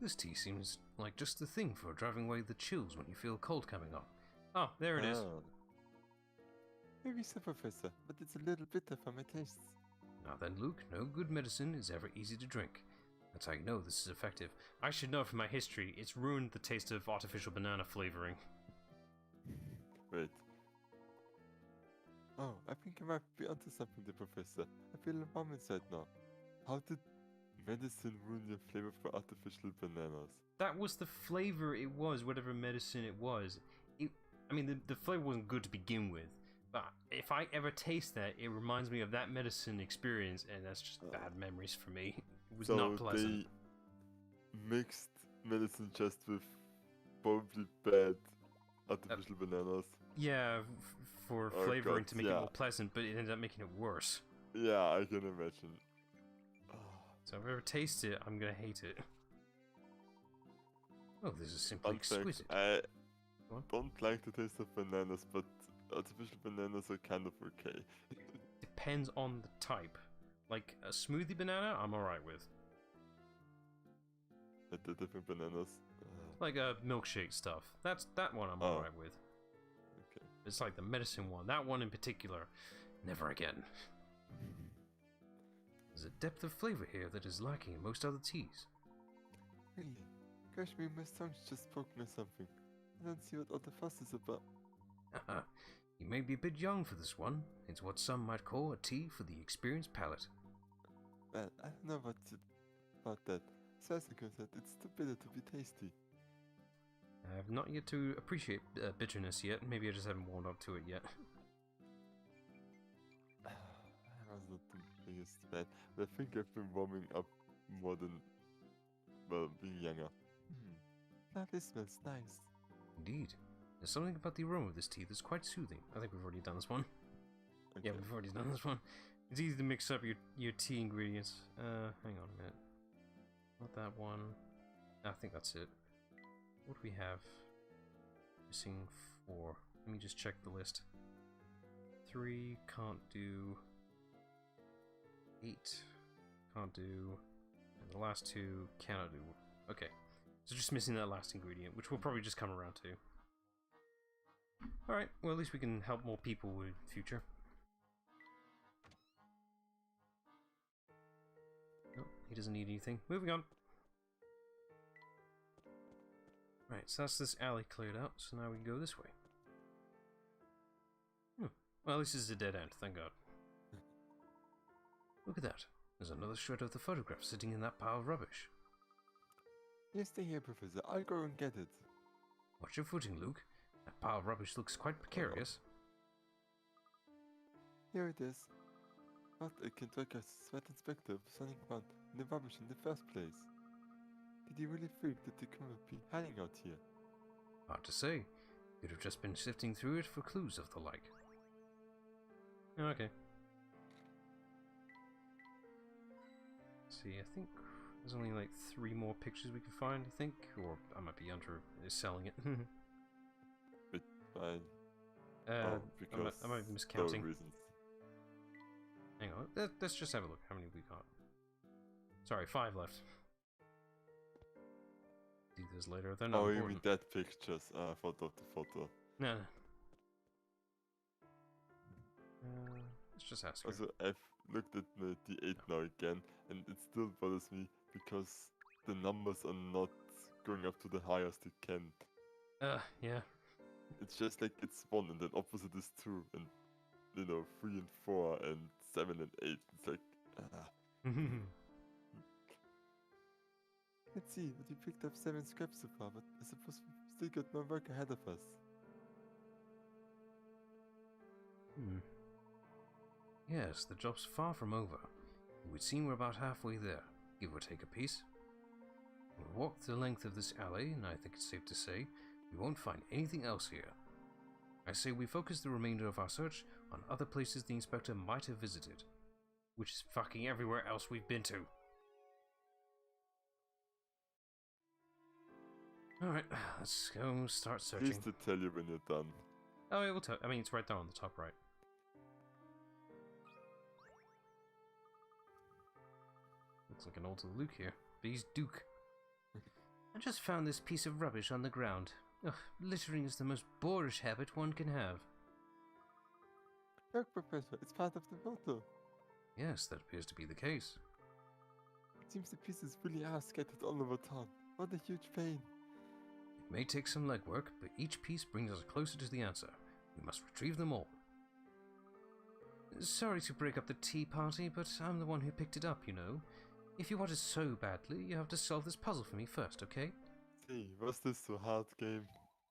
This tea seems like just the thing for driving away the chills when you feel cold coming on. Oh, there it is. Maybe so, Professor, but it's a little bitter for my tastes. Now then, Luke, no good medicine is ever easy to drink. That's how you know this is effective. I should know from my history, it's ruined the taste of artificial banana flavoring. Wait. Oh, I think I might be onto something there, Professor. I feel a warm inside now. How did medicine ruin your flavor for artificial bananas? That was the flavor it was, whatever medicine it was. I mean, the flavor wasn't good to begin with. But if I ever taste that, it reminds me of that medicine experience, and that's just bad memories for me. It was not pleasant. They mixed medicine just with probably bad artificial bananas. Yeah, for Oh flavoring God, to make it more pleasant, but it ended up making it worse. Yeah, I can imagine. So if I ever taste it, I'm gonna hate it. Oh, this is simply exquisite. I don't like the taste of bananas, but artificial bananas are kind of okay. Depends on the type. Like a smoothie banana, I'm alright with. The different bananas. Like a milkshake stuff. That one I'm alright with. Okay. It's like the medicine one. That one in particular, never again. There's a depth of flavor here that is lacking in most other teas. Really? Gosh, maybe my tongue's just broke or something. I don't see what all the fuss is about. Haha, you may be a bit young for this one. It's what some might call a tea for the experienced palate. Well, I don't know about that. Sassicus said it's too bitter to be tasty. I have not yet to appreciate bitterness yet. Maybe I just haven't warmed up to it yet. I was not the biggest fan, but I think I've been warming up more than well, being younger. That this smells nice. Indeed. There's something about the aroma of this tea that's quite soothing. I think we've already done this one. Okay. Yeah, we've already done this one. It's easy to mix up your tea ingredients. Hang on a minute. Not that one. I think that's it. What do we have? Missing 4. Let me just check the list. 3, can't do. 8, can't do. And the last 2, cannot do. Okay. So just missing that last ingredient, which we'll probably just come around to. Alright, well at least we can help more people in future. Nope, he doesn't need anything. Moving on. Right, so that's this alley cleared out, so now we can go this way. Well, this is a dead end, thank God. Look at that. There's another shred of the photograph sitting in that pile of rubbish. You stay here, Professor. I'll go and get it. Watch your footing, Luke. That pile of rubbish looks quite precarious. Here it is. What a Kentucky sweat inspector standing around in the rubbish in the first place. Did he really think that the criminal would be hiding out here? Hard to say. Could have just been sifting through it for clues of the like. Okay. See, I think there's only like 3 more pictures we can find, I think. Or I might be selling it. But fine. I might be miscounting. Reasons. Hang on, let's just have a look. How many we got? Sorry, 5 left. Do this later. They're not Oh, you important. mean that pictures? I thought of the photo. No. Let's just ask her. Also, I've looked at the D8 now again, and it still bothers me because the numbers are not going up to the highest it can. Yeah. It's just like it's 1 and then opposite is 2 and 3 and 4 and 7 and 8. It's like Let's see, but we picked up 7 scraps so far, but I suppose we've still got more work ahead of us. Yes, the job's far from over. It would seem we're about halfway there, give or take a piece. We'll walk the length of this alley, and I think it's safe to say we won't find anything else here. I say we focus the remainder of our search on other places the inspector might have visited, which is fucking everywhere else we've been to. Alright, let's go start searching. Please to tell you when you're done. Oh, it will tell. I mean, it's right there on the top right. Looks like an old Luke here, but he's Duke. I just found this piece of rubbish on the ground. Ugh, littering is the most boorish habit one can have. Look, Professor, it's part of the photo. Yes, that appears to be the case. It seems the pieces really are scattered all over town. What a huge pain. It may take some legwork, but each piece brings us closer to the answer. We must retrieve them all. Sorry to break up the tea party, but I'm the one who picked it up, you know. If you want it so badly, you have to solve this puzzle for me first, okay? See, was this so hard, game?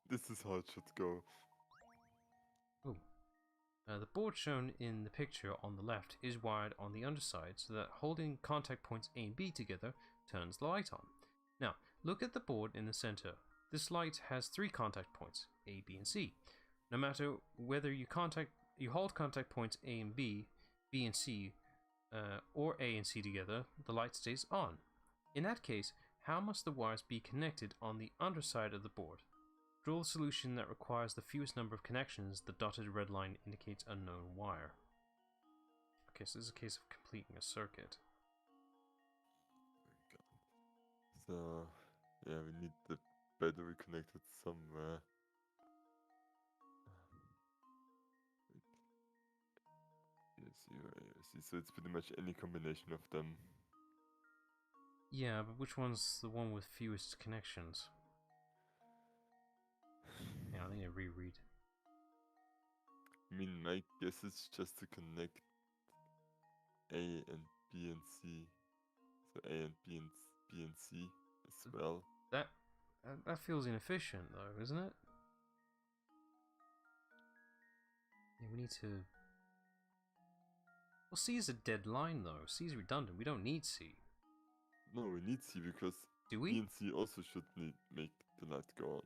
This is how it should go. Oh. The board shown in the picture on the left is wired on the underside so that holding contact points A and B together turns the light on. Now, look at the board in the center. This light has 3 contact points, A, B, and C. No matter whether you hold contact points A and B, B and C, or A and C together, the light stays on. In that case, how must the wires be connected on the underside of the board? Draw a solution that requires the fewest number of connections. The dotted red line indicates unknown wire. Okay, so this is a case of completing a circuit. So, yeah, we need the battery connected somewhere. Yes, so it's pretty much any combination of them. Yeah, but which one's the one with fewest connections? Yeah, I need to reread. I mean, my guess is just to connect A and B and C. So A and B and C as well. That feels inefficient, though, isn't it? Yeah, we need to... Well, C is a dead line, though. C is redundant. We don't need C. No, we need C because Do B we? and C also should make the light go on.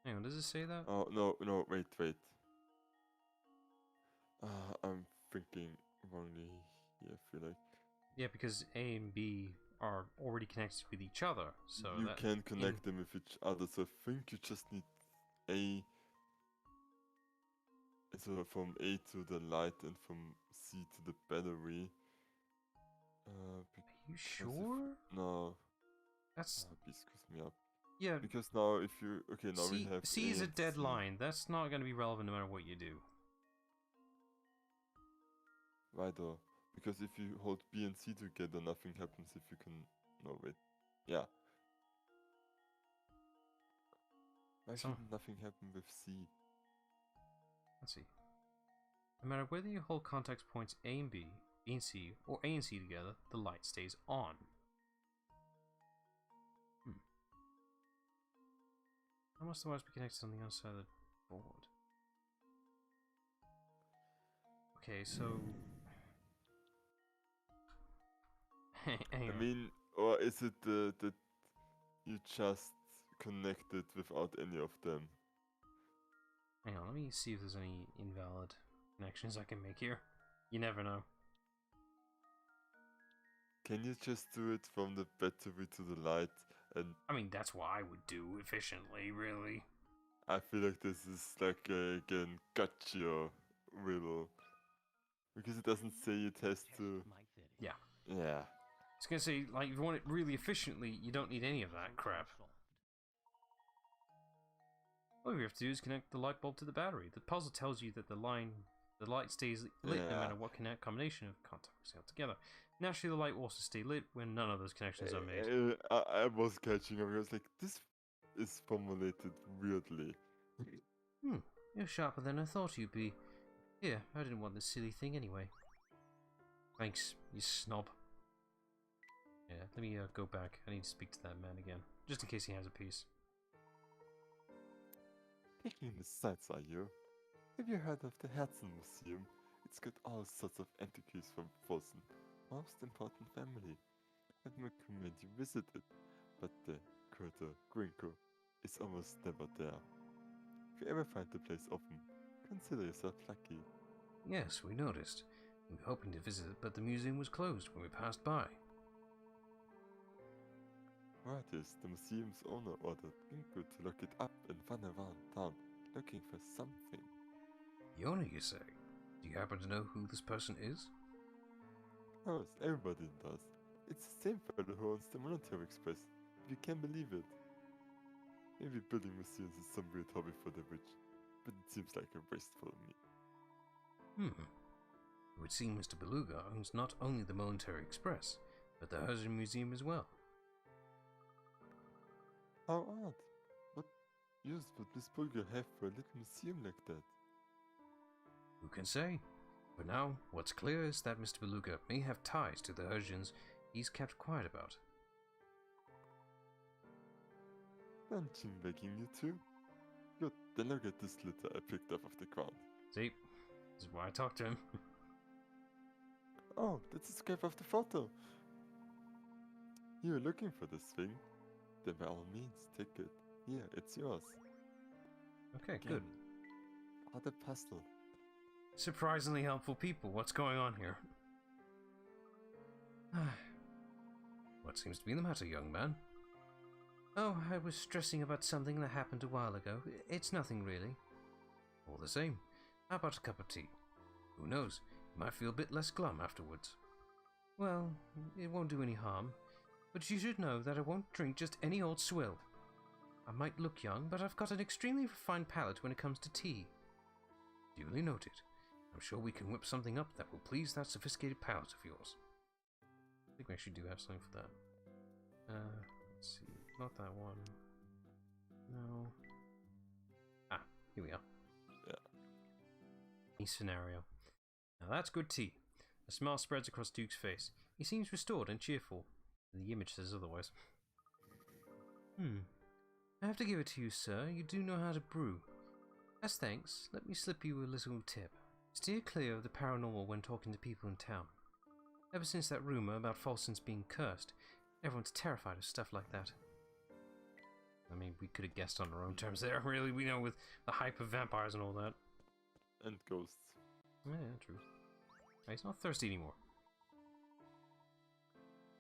Hang on, does it say that? Oh, no, wait. I'm thinking wrongly here, I feel like. Yeah, because A and B are already connected with each other, so You that can connect them with each other, so I think you just need A. So from A to the light and from C to the battery. Are you Because sure? No. That's Please screws me up. yeah. Because now if you... Okay, now we have C is a and dead C. line. That's not going to be relevant no matter what you do. Why though? Because if you hold B and C together, nothing happens if you can... No, wait. Yeah. Why So- shouldn't nothing happen with C? Let's see. No matter whether you hold contact points A and B, B and C, or A and C together, the light stays on. How must the wires be connected on the other side of the board? Okay, so... Hang I on. mean, or is it that you just connected without any of them? Hang on, let me see if there's any invalid connections I can make here. You never know. Can you just do it from the battery to the light? And I mean, that's what I would do efficiently, really. I feel like this is like again gotcha riddle. Because it doesn't say it has to... Yeah. Yeah. I was gonna say, like, if you want it really efficiently, you don't need any of that crap. All you have to do is connect the light bulb to the battery. The puzzle tells you that the light stays lit no Yeah. matter what combination of contacts held together. Naturally, the light will also stay lit when none of those connections are made. I was catching up. I was like, this is formulated weirdly. You're sharper than I thought you'd be. Here, I didn't want this silly thing anyway. Thanks, you snob. Yeah, let me go back. I need to speak to that man again, just in case he has a piece. Taking the sights, are you? Have you heard of the Herzen Museum? It's got all sorts of antiquities from Fossen, most important family. I'd recommend you visit it, but the Kurta Grinko is almost never there. If you ever find the place open, consider yourself lucky. Yes, we noticed. We were hoping to visit it, but the museum was closed when we passed by. Word is, the museum's owner ordered Grinko to lock it up and run around town looking for something. The owner, you say? Do you happen to know who this person is? Oh, everybody does. It's the same fellow who owns the Monetary Express, if you can believe it. Maybe building museums is some weird hobby for the rich, but it seems like a waste for me. It would seem Mr. Beluga owns not only the Monetary Express, but the Hardened Museum as well. How odd. What use would Miss Bulger have for a little museum like that? Who can say? For now, what's clear is that Mr. Beluga may have ties to the Hersians he's kept quiet about. Lunching begging you too? Good, then look at this litter I picked up off the ground. See? This is why I talked to him. Oh, that's a scrap of the photo. You're looking for this thing? Then by all means, take it. Here, it's yours. Okay, good. Other puzzle. Surprisingly helpful people. What's going on here? What seems to be the matter, young man? Oh, I was stressing about something that happened a while ago. It's nothing really. All the same, how about a cup of tea? Who knows, you might feel a bit less glum afterwards. Well, it won't do any harm, but you should know that I won't drink just any old swill. I might look young, but I've got an extremely refined palate when it comes to tea. Duly noted. I'm sure we can whip something up that will please that sophisticated palate of yours. I think we actually do have something for that. Let's see. Not that one. No. Ah, here we are. Yeah. New scenario. Now that's good tea. A smile spreads across Duke's face. He seems restored and cheerful. The image says otherwise. I have to give it to you, sir. You do know how to brew. As thanks, let me slip you a little tip. Steer clear of the paranormal when talking to people in town. Ever since that rumor about Falson's being cursed, everyone's terrified of stuff like that. I mean, we could have guessed on our own terms there, really. We know with the hype of vampires and all that. And ghosts. Yeah, true. He's not thirsty anymore.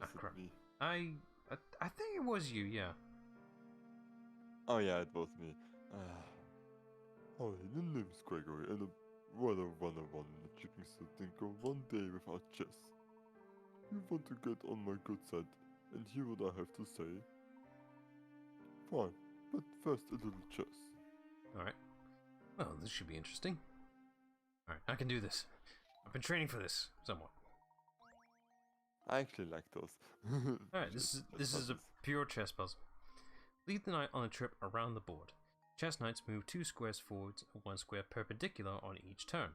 Ah, Is it crap. me? I think it was you, yeah. Oh yeah, it was me. Hi, the name's Gregory, and I rather wanna run in the chicken soup than go one day without chess. You want to get on my good side and hear what I have to say? Fine, but first a little chess. Alright. Well, this should be interesting. Alright, I can do this. I've been training for this, somewhat. I actually like those. Alright, this is a pure chess puzzle. Lead the knight on a trip around the board. Chess knights move 2 squares forwards and 1 square perpendicular on each turn.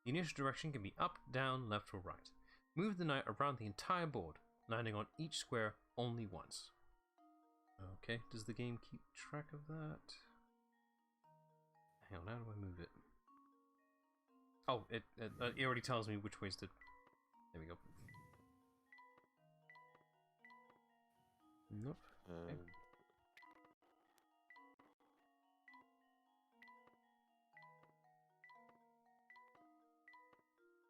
The initial direction can be up, down, left, or right. Move the knight around the entire board, landing on each square only once. Okay, does the game keep track of that? Hang on, how do I move it? Oh, it already tells me which ways to... There we go. Nope. Okay.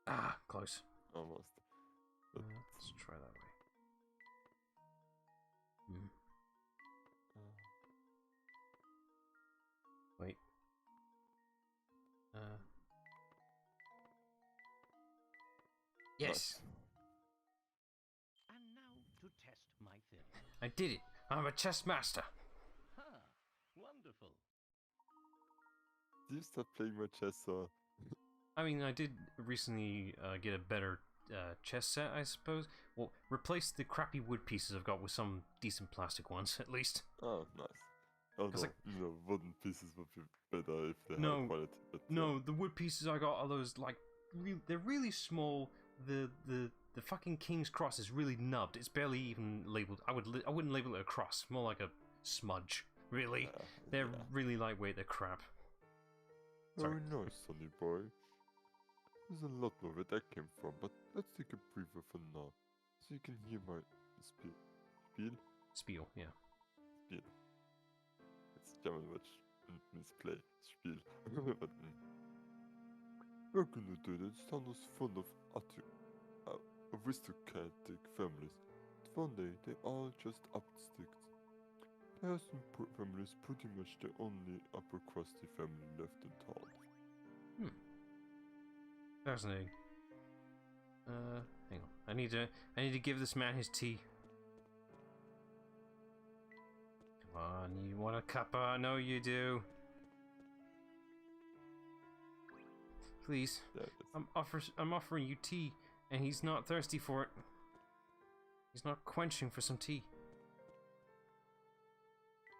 Ah, close. Almost. Let's try that way. Wait. Yes! And now to test my theory. I did it! I'm a chess master! Ha! Wonderful. Do you start playing my chess or... I mean, I did recently get a better chess set, I suppose. Well, replace the crappy wood pieces I've got with some decent plastic ones, at least. Oh, nice. Although, wooden pieces would be better if they had quality. But, no, the wood pieces I got are those, like, they're really small. The fucking King's Cross is really nubbed. It's barely even labeled. I wouldn't label it a cross. More like a smudge. Really, they're really lightweight. They're crap. Sorry. Very nice, sonny boy. There's a lot more where that came from, but let's take a breather for now, so you can hear my spiel. Spiel, yeah. Spiel. It's German word misplay. Spiel. But, we're gonna do this town was full of aristocratic families. One day they all just upsticked. There's some poor families, pretty much the only upper crusty family left in town. Fascinating. Hang on. I need to give this man his tea. Come on, you want a cuppa? I know you do. Please. Yeah, I'm offering you tea, and he's not thirsty for it. He's not quenching for some tea.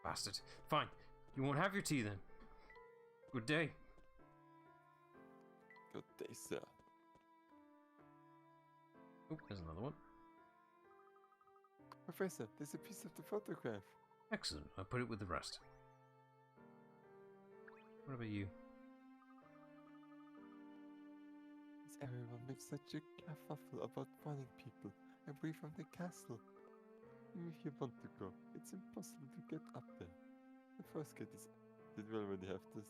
Bastard. Fine. You won't have your tea then. Good day. Good day, sir. Oh, there's another one. Professor, there's a piece of the photograph. Excellent. I'll put it with the rest. What about you? Everyone makes such a kerfuffle about finding people away from the castle. Even if you want to go, it's impossible to get up there. The first gate is... Did we already have this?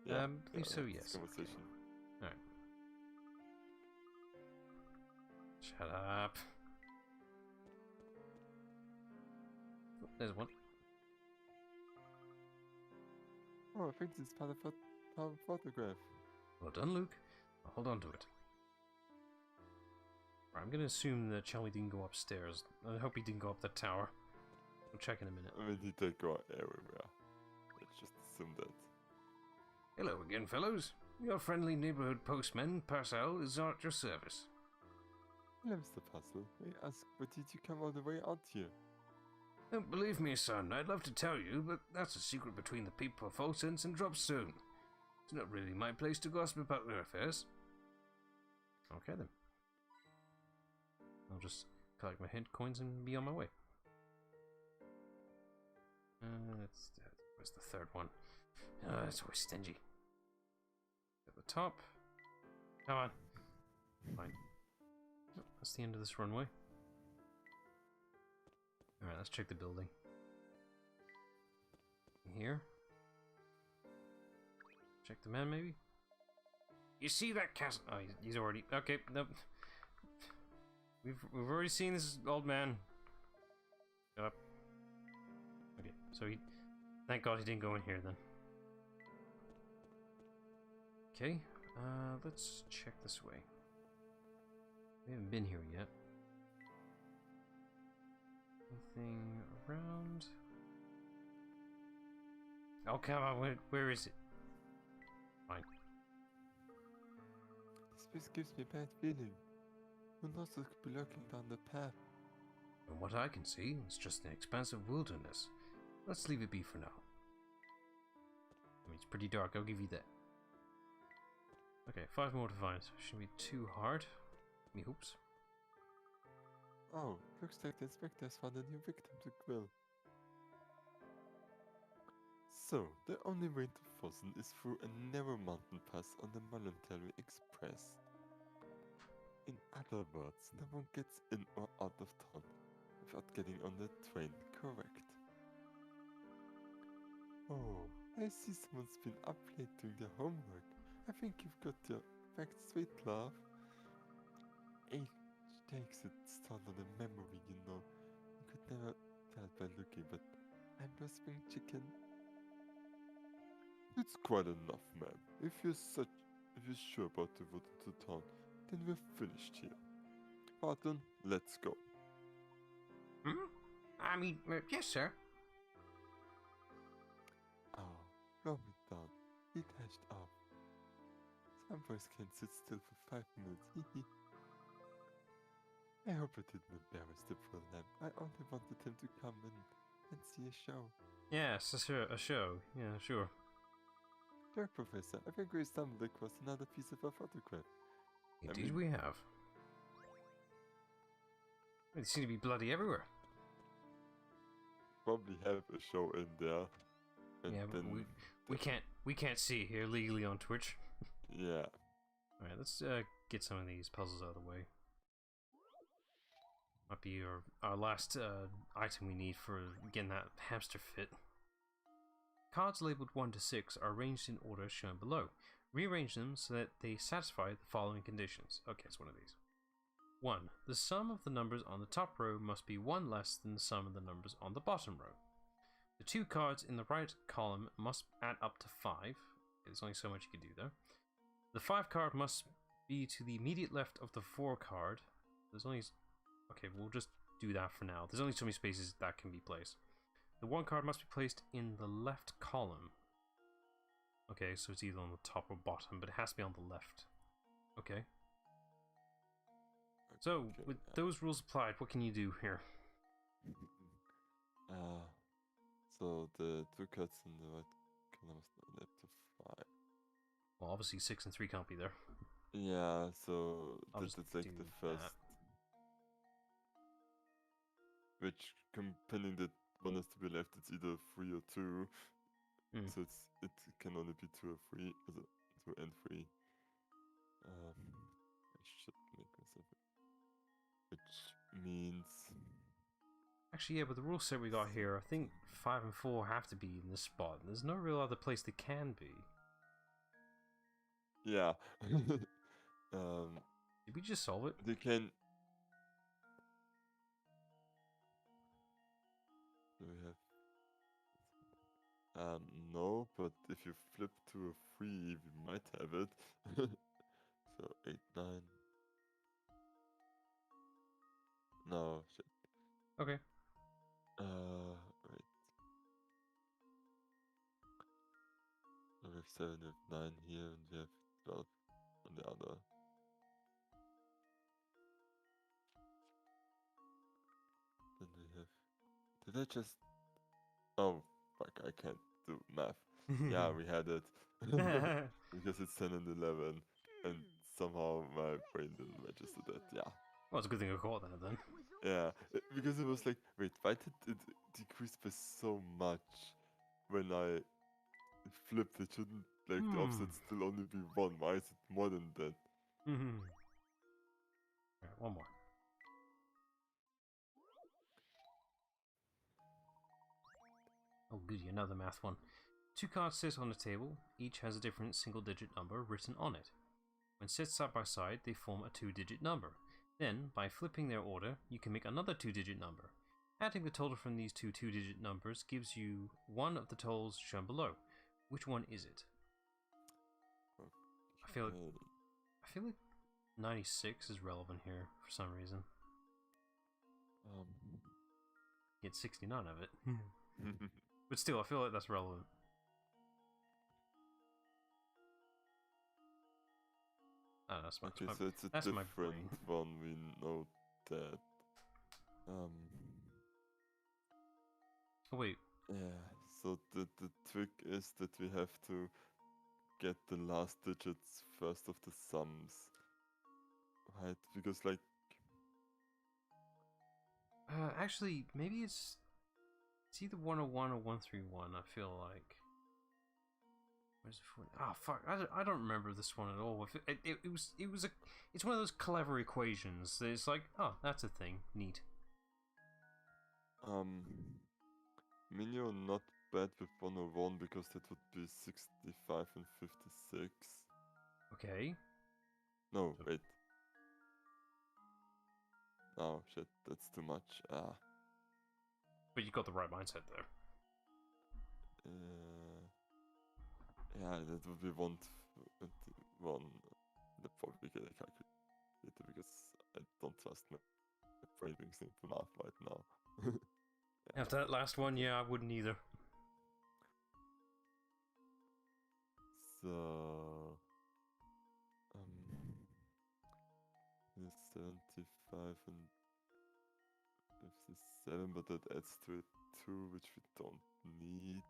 Believe so, yes. Conversation. Alright. Shut up. Oh, there's one. Oh, I think this is part of a photograph. Well done, Luke. I'll hold on to it. Right, I'm gonna assume that Charlie didn't go upstairs. I hope he didn't go up the tower. We'll check in a minute. I mean, he did go everywhere. Let's just assume that. Hello again, fellows. Your friendly neighborhood postman, Purcell, is at your service. Hello, Mr. Puzzle. May I ask, but did you come all the way out here? Don't believe me, son. I'd love to tell you, but that's a secret between the people of Fulsense and Dropstone. It's not really my place to gossip about their affairs. Okay, then. I'll just collect my hint coins and be on my way. Where's the third one? It's always stingy. At the top. Come on. Fine. Nope. that's the end of this runway. Alright, let's check the building. Here. Check the man, maybe? You see that castle? Oh, he's already... Okay, nope. We've already seen this old man. Shut up. Okay, so he... Thank God he didn't go in here, then. Okay, let's check this way. We haven't been here yet. Anything around? Oh, come on, where is it? Fine. This place gives me a bad feeling. Who knows what could be lurking down the path? From what I can see, it's just an expansive wilderness. Let's leave it be for now. I mean, it's pretty dark, I'll give you that. Okay, 5 more to find. Shouldn't be too hard. Me hoops. Oh, looks like the inspectors found a new victim to kill. So, the only way to Fossen is through a narrow mountain pass on the Voluntary Express. In other words, no one gets in or out of town without getting on the train, correct? Oh, I see someone's been up late doing their homework. I think you've got your facts straight, love. Age takes its toll on the memory, you know. You could never tell by looking, but I'm no spring chicken. It's quite enough, man. If you're sure about the road to town, then we're finished here. Barton, let's go. Hmm? I mean, yes, sir. Oh, calm it down. It hashed off. Some boys can sit still for 5 minutes. I hope I didn't embarrass the poor lamb. I only wanted him to come in and see a show. Yes, a show. Yeah, sure. Sure, Professor. I think we stumbled across another piece of a photograph. Indeed we have. They seem to be bloody everywhere. Probably have a show in there. And Yeah, but we can't see it here legally on Twitch. Yeah. Alright, let's get some of these puzzles out of the way. Might be our last item we need for getting that hamster fit. Cards labeled 1 to 6 are arranged in order shown below. Rearrange them so that they satisfy the following conditions. Okay, it's one of these. 1. The sum of the numbers on the top row must be 1 less than the sum of the numbers on the bottom row. The 2 cards in the right column must add up to 5. Okay, there's only so much you can do there. The 5 card must be to the immediate left of the 4 card. There's only... Okay, we'll just do that for now. There's only so many spaces that can be placed. The 1 card must be placed in the left column. Okay, so it's either on the top or bottom, but it has to be on the left. Okay. So, with those rules applied, what can you do here? So the 2 cards in the right column must not left to 5. Well, obviously 6 and 3 can't be there. Yeah, so I'll that's like do the first. that. Which, depending that one has to be left, it's either 3 or 2. So it can only be 2 or 3, also 2 and 3. I should make myself. Which means. Actually, yeah, but the rule set we got here, I think 5 and 4 have to be in this spot. There's no real other place they can be. Yeah. Did we just solve it? They can. Do we have? No, but if you flip to a 3, we might have it. So 8, 9. No, shit. Okay. Right. So we have 7, we have 9 here, and we have 12 on the other. Then we have. Did I just. Oh, fuck, I can't do math. Yeah, we had it. Because it's 10 and 11, and somehow my brain didn't register that, yeah. Well, it's a good thing I caught that then. Yeah, because it was like, wait, why did it decrease by so much when I flipped? It shouldn't, like, the offset still only be 1. Why is it more than that? Alright, one more. Oh, goody, another math one. 2 cards sit on the table, each has a different single-digit number written on it. When set side by side, they form a 2-digit number. Then, by flipping their order, you can make another 2-digit number. Adding the total from these two 2-digit numbers gives you one of the totals shown below. Which one is it? I feel like 96 is relevant here for some reason. Get 69 of it. But still, I feel like that's relevant. Oh, that's my, okay, my, so it's a that's my different brain. one, we know that. Oh, wait. Yeah, so the trick is that we have to get the last digits first of the sums. Right, because like... Actually, maybe it's either 101 or 131, I feel like. Where's the 40? Oh, fuck. I don't remember this one at all. It's one of those clever equations that it's like, oh, that's a thing. Neat. Minio not bad with 101 because that would be 65 and 56. Okay. No, wait. Oh shit, that's too much. But you got the right mindset there. Yeah, that would be 121. That probably get a calculator because I don't trust my brain doing simple math right now. Yeah, After that last one, yeah, I wouldn't either. So, the 75 and 57, but that adds to it 2, which we don't need.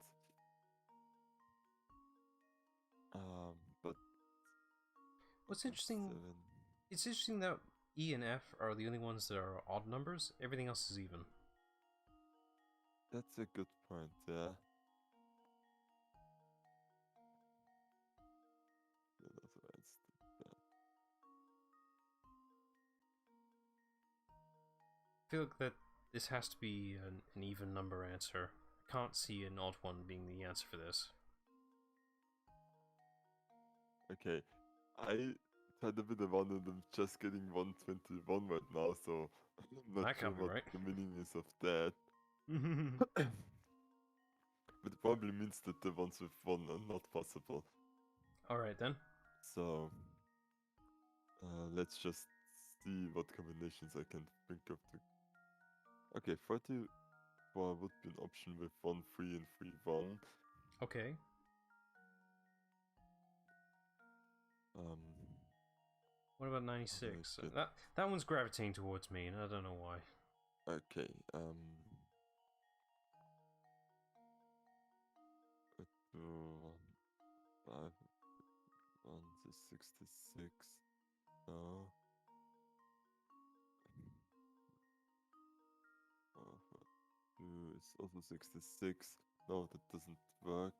But What's interesting, 7. it's interesting that E and F are the only ones that are odd numbers. Everything else is even. That's a good point, yeah. I feel like that this has to be an even number answer. I can't see an odd one being the answer for this. Okay, I tried a bit around and I'm just getting 121 right now, so I'm not That sure can't be what right. the meaning is of that. But it probably means that the ones with 1 are not possible. Alright then. So, let's just see what combinations I can think of. Okay, 44 would be an option with 1, 3 and 3, 1. Okay. What about 96? That one's gravitating towards me, and I don't know why. Okay, 5, 1 is 66. No. 2 is also 66. No, that doesn't work.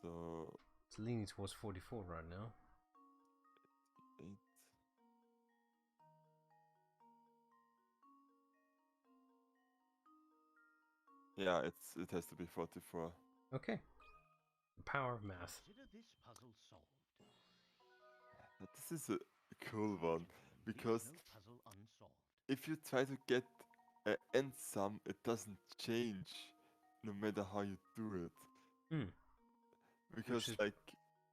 So It's leaning towards 44 right now. 8. Yeah, it has to be 44. Okay. The power of math. Consider this puzzle solved. But this is a cool one because Leave no puzzle unsolved. if you try to get an end sum, it doesn't change no matter how you do it. Because like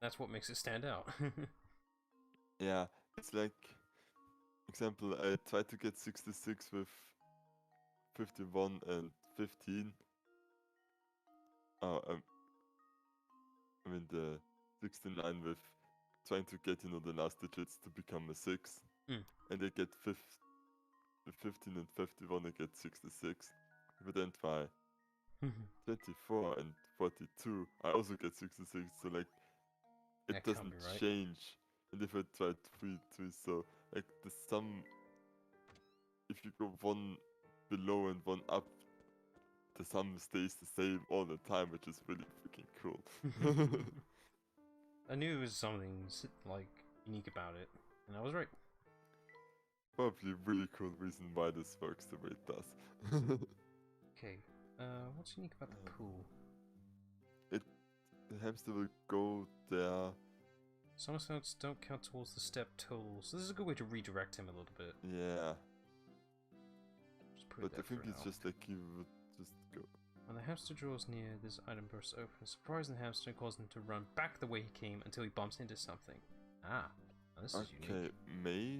that's what makes it stand out. yeah, it's like example, I tried to get 66 with 51 and 15. I mean the 69 with trying to get the last digits to become a 6. And I get 15 and 51, I get 66. If I then try 24 and 42, I also get 66. So like it That can't doesn't be right. change. And if I try 3, so like the sum, if you go 1 below and 1 up, the sum stays the same all the time, which is really freaking cool. I knew it was something like unique about it, and I was right. Probably a really cool reason why this works the way it does. Okay, what's unique about the pool? the hamster will go there. Somersaults don't count towards the step tools. So this is a good way to redirect him a little bit. Yeah, Just put but it I there think for it's now. just like you would just go. When the hamster draws near, this item bursts open, surprising the hamster and causing him to run back the way he came until he bumps into something. Ah, well, this is unique. Okay, May.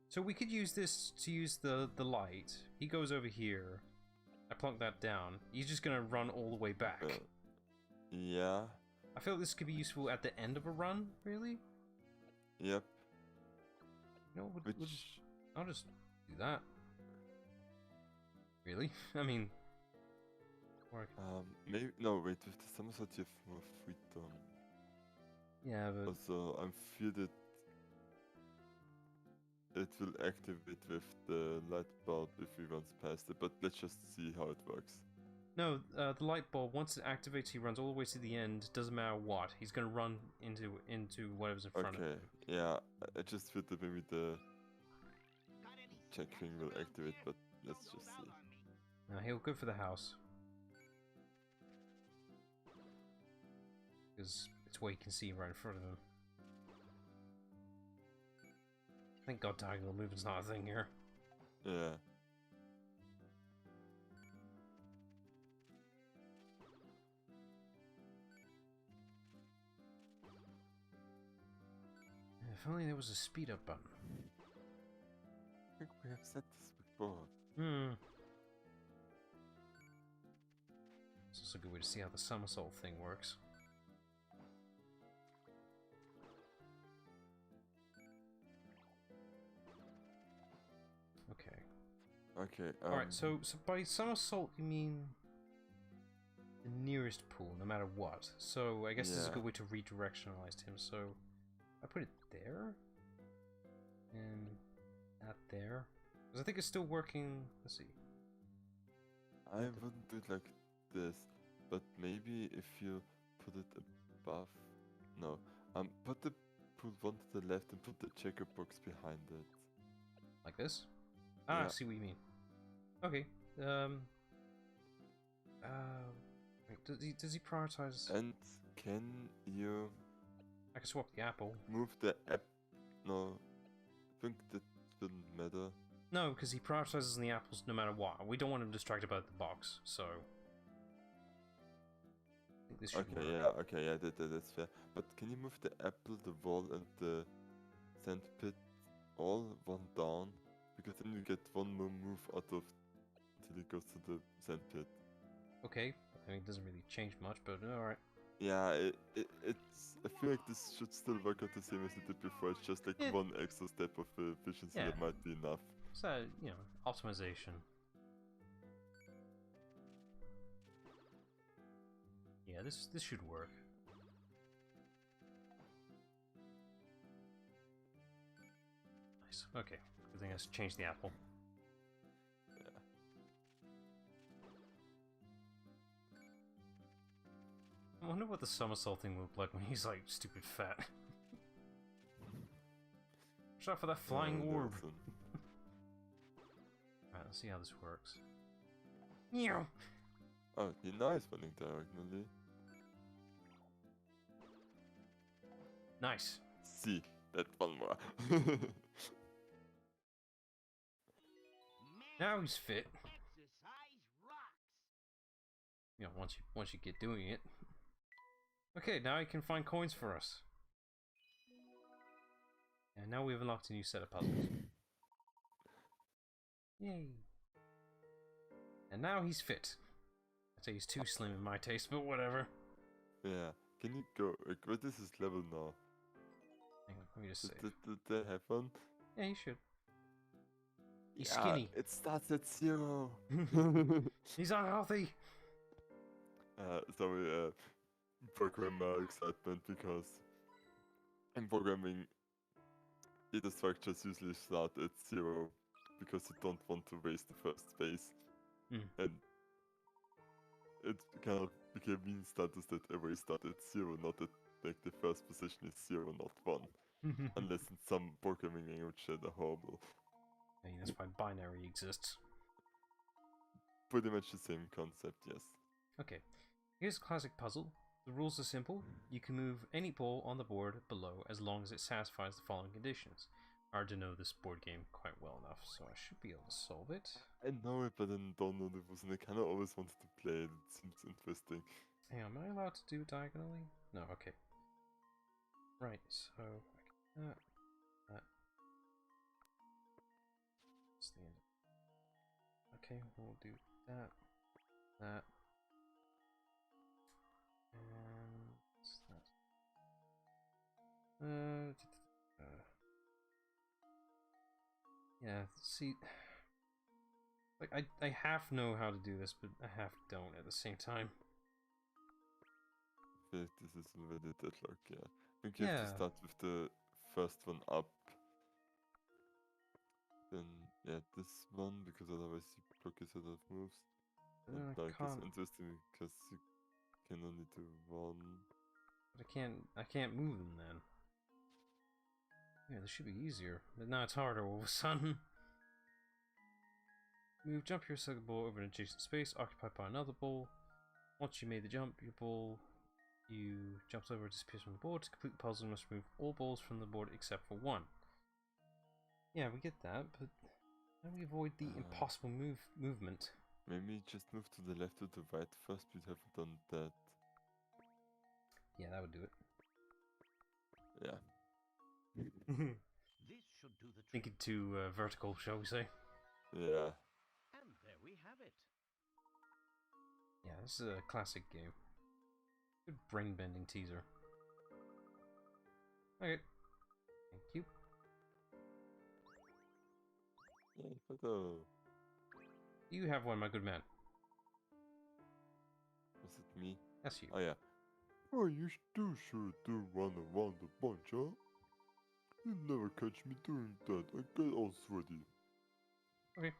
So we could use this to use the light. He goes over here. I plunk that down. He's just gonna run all the way back. Yeah. I feel like this could be useful at the end of a run, really. Yep. You know, Which I'll just do that. Really? I mean, or maybe no. Wait, with the somersault you have more freedom. yeah, but Also, I'm fear that it will activate with the light bulb if he runs past it. But let's just see how it works. no, the light bulb, once it activates, he runs all the way to the end. Doesn't matter what, he's gonna run into whatever's in front of Okay. him. Yeah, I just feel that maybe the check thing will activate, but let's just see. Now he'll go for the house. Because it's where you can see right in front of him. Thank God diagonal movement's not a thing here. Yeah. If only there was a speed up button. I think we have said this before. It's also a good way to see how the somersault thing works. Okay. Okay. Alright, so by somersault you mean the nearest pool, no matter what. So I guess this is a Yeah. good way to redirectionalize him. So I put it there, and that there, because I think it's still working. Let's see. I wouldn't do it like this, but maybe if you put it above. No. Put the pool one to the left and put the checker box behind it. Like this? Ah, I Yeah. see what you mean. Okay. Wait, does he prioritize? And can you I can swap the apple. move the app? No. I think that shouldn't matter. No, because he prioritizes on the apples no matter what. We don't want him distracted by the box, so I think this should work. Okay, yeah, that's fair. But can you move the apple, the wall, and the sand pit all one down? Because then you get one more move out of till it goes to the sand pit. Okay. I mean, it doesn't really change much, but alright. Yeah, it's. I feel like this should still work out the same as it did before. It's just like Yeah. one extra step of efficiency that Yeah. might be enough. So, you know, optimization. Yeah, this should work. Nice. Okay. Good thing I changed the apple. Yeah. I wonder what the somersault thing will look like when he's like stupid fat. Watch out for that flying orb. Nelson. Right, let's see how this works. Meow. Oh, he nice running diagonally. Nice. See, that one more. Now he's fit. Exercise rocks. You know, once you get doing it. Okay, now he can find coins for us. And now we've unlocked a new set of puzzles. Yay! And now he's fit. I'd say he's too slim in my taste, but whatever. Yeah, can you go? What is his level now? Hang on, let me just save. Did they have one? Yeah, he should. He's Yeah, skinny. It starts at 0. He's unhealthy. Sorry, programmer excitement, because in programming, the structures usually start at 0 because you don't want to waste the first space. And it kind of became mean status that every start at 0, not that like the first position is 0, not 1. Unless in some programming language that are horrible. I mean, that's why binary exists. Pretty much the same concept, yes. Okay, here's a classic puzzle. The rules are simple. You can move any ball on the board below as long as it satisfies the following conditions. I already know this board game quite well enough, so I should be able to solve it. I know it, but I don't know the rules, and I kind of always wanted to play it. It seems interesting. Hey, am I allowed to do it diagonally? No, okay. Right, so that. That's the end. Okay, we'll do that. And that. Yeah, see, like I half know how to do this, but I half don't at the same time. I feel like this is already deadlock, yeah. I think you have to start with the first one up. Then, yeah, this one, because otherwise you block a set of moves. And like, it's interesting because you can only do one. But I can't move them then. Yeah, this should be easier, but now it's harder all of a sudden. Jump your second ball over an adjacent space occupied by another ball. Once you made the jump, you jumps over, disappears from the board. To complete the puzzle, you must remove all balls from the board except for one. Yeah, we get that, but how do we avoid the impossible movement? Maybe just move to the left or the right first. We haven't done that. Yeah, that would do it. Yeah. This should do the trick. Think it too vertical, shall we say? Yeah. And there we have it. Yeah, this is a classic game. Good brain-bending teaser. Okay. Thank you. Yeah, photo. You have one, my good man. Was it me? That's you. Oh, yeah. Oh, you do sure do run around a bunch, huh? You never catch me doing that. I get all sweaty. Okay.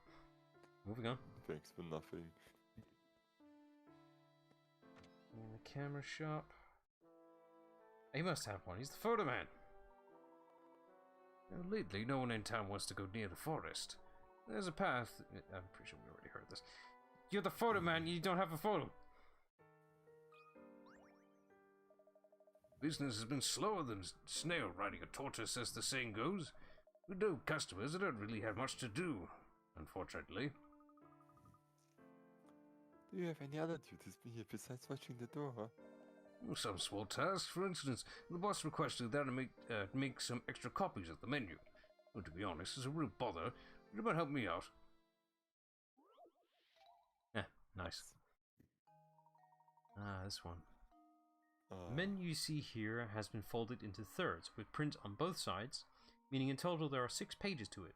Moving on. Thanks for nothing. In the camera shop. He must have one. He's the photo man. Now, lately, no one in town wants to go near the forest. There's a path. I'm pretty sure we already heard this. You're the photo man. You don't have a photo. Business has been slower than snail riding a tortoise, as the saying goes. With no customers, I don't really have much to do, unfortunately. Do you have any other duties here besides watching the door, huh? Some small tasks. For instance, the boss requested that I make some extra copies of the menu. Well, to be honest, it's a real bother. It might help me out. Nice. This one. The menu you see here has been folded into thirds, with print on both sides, meaning in total there are 6 pages to it.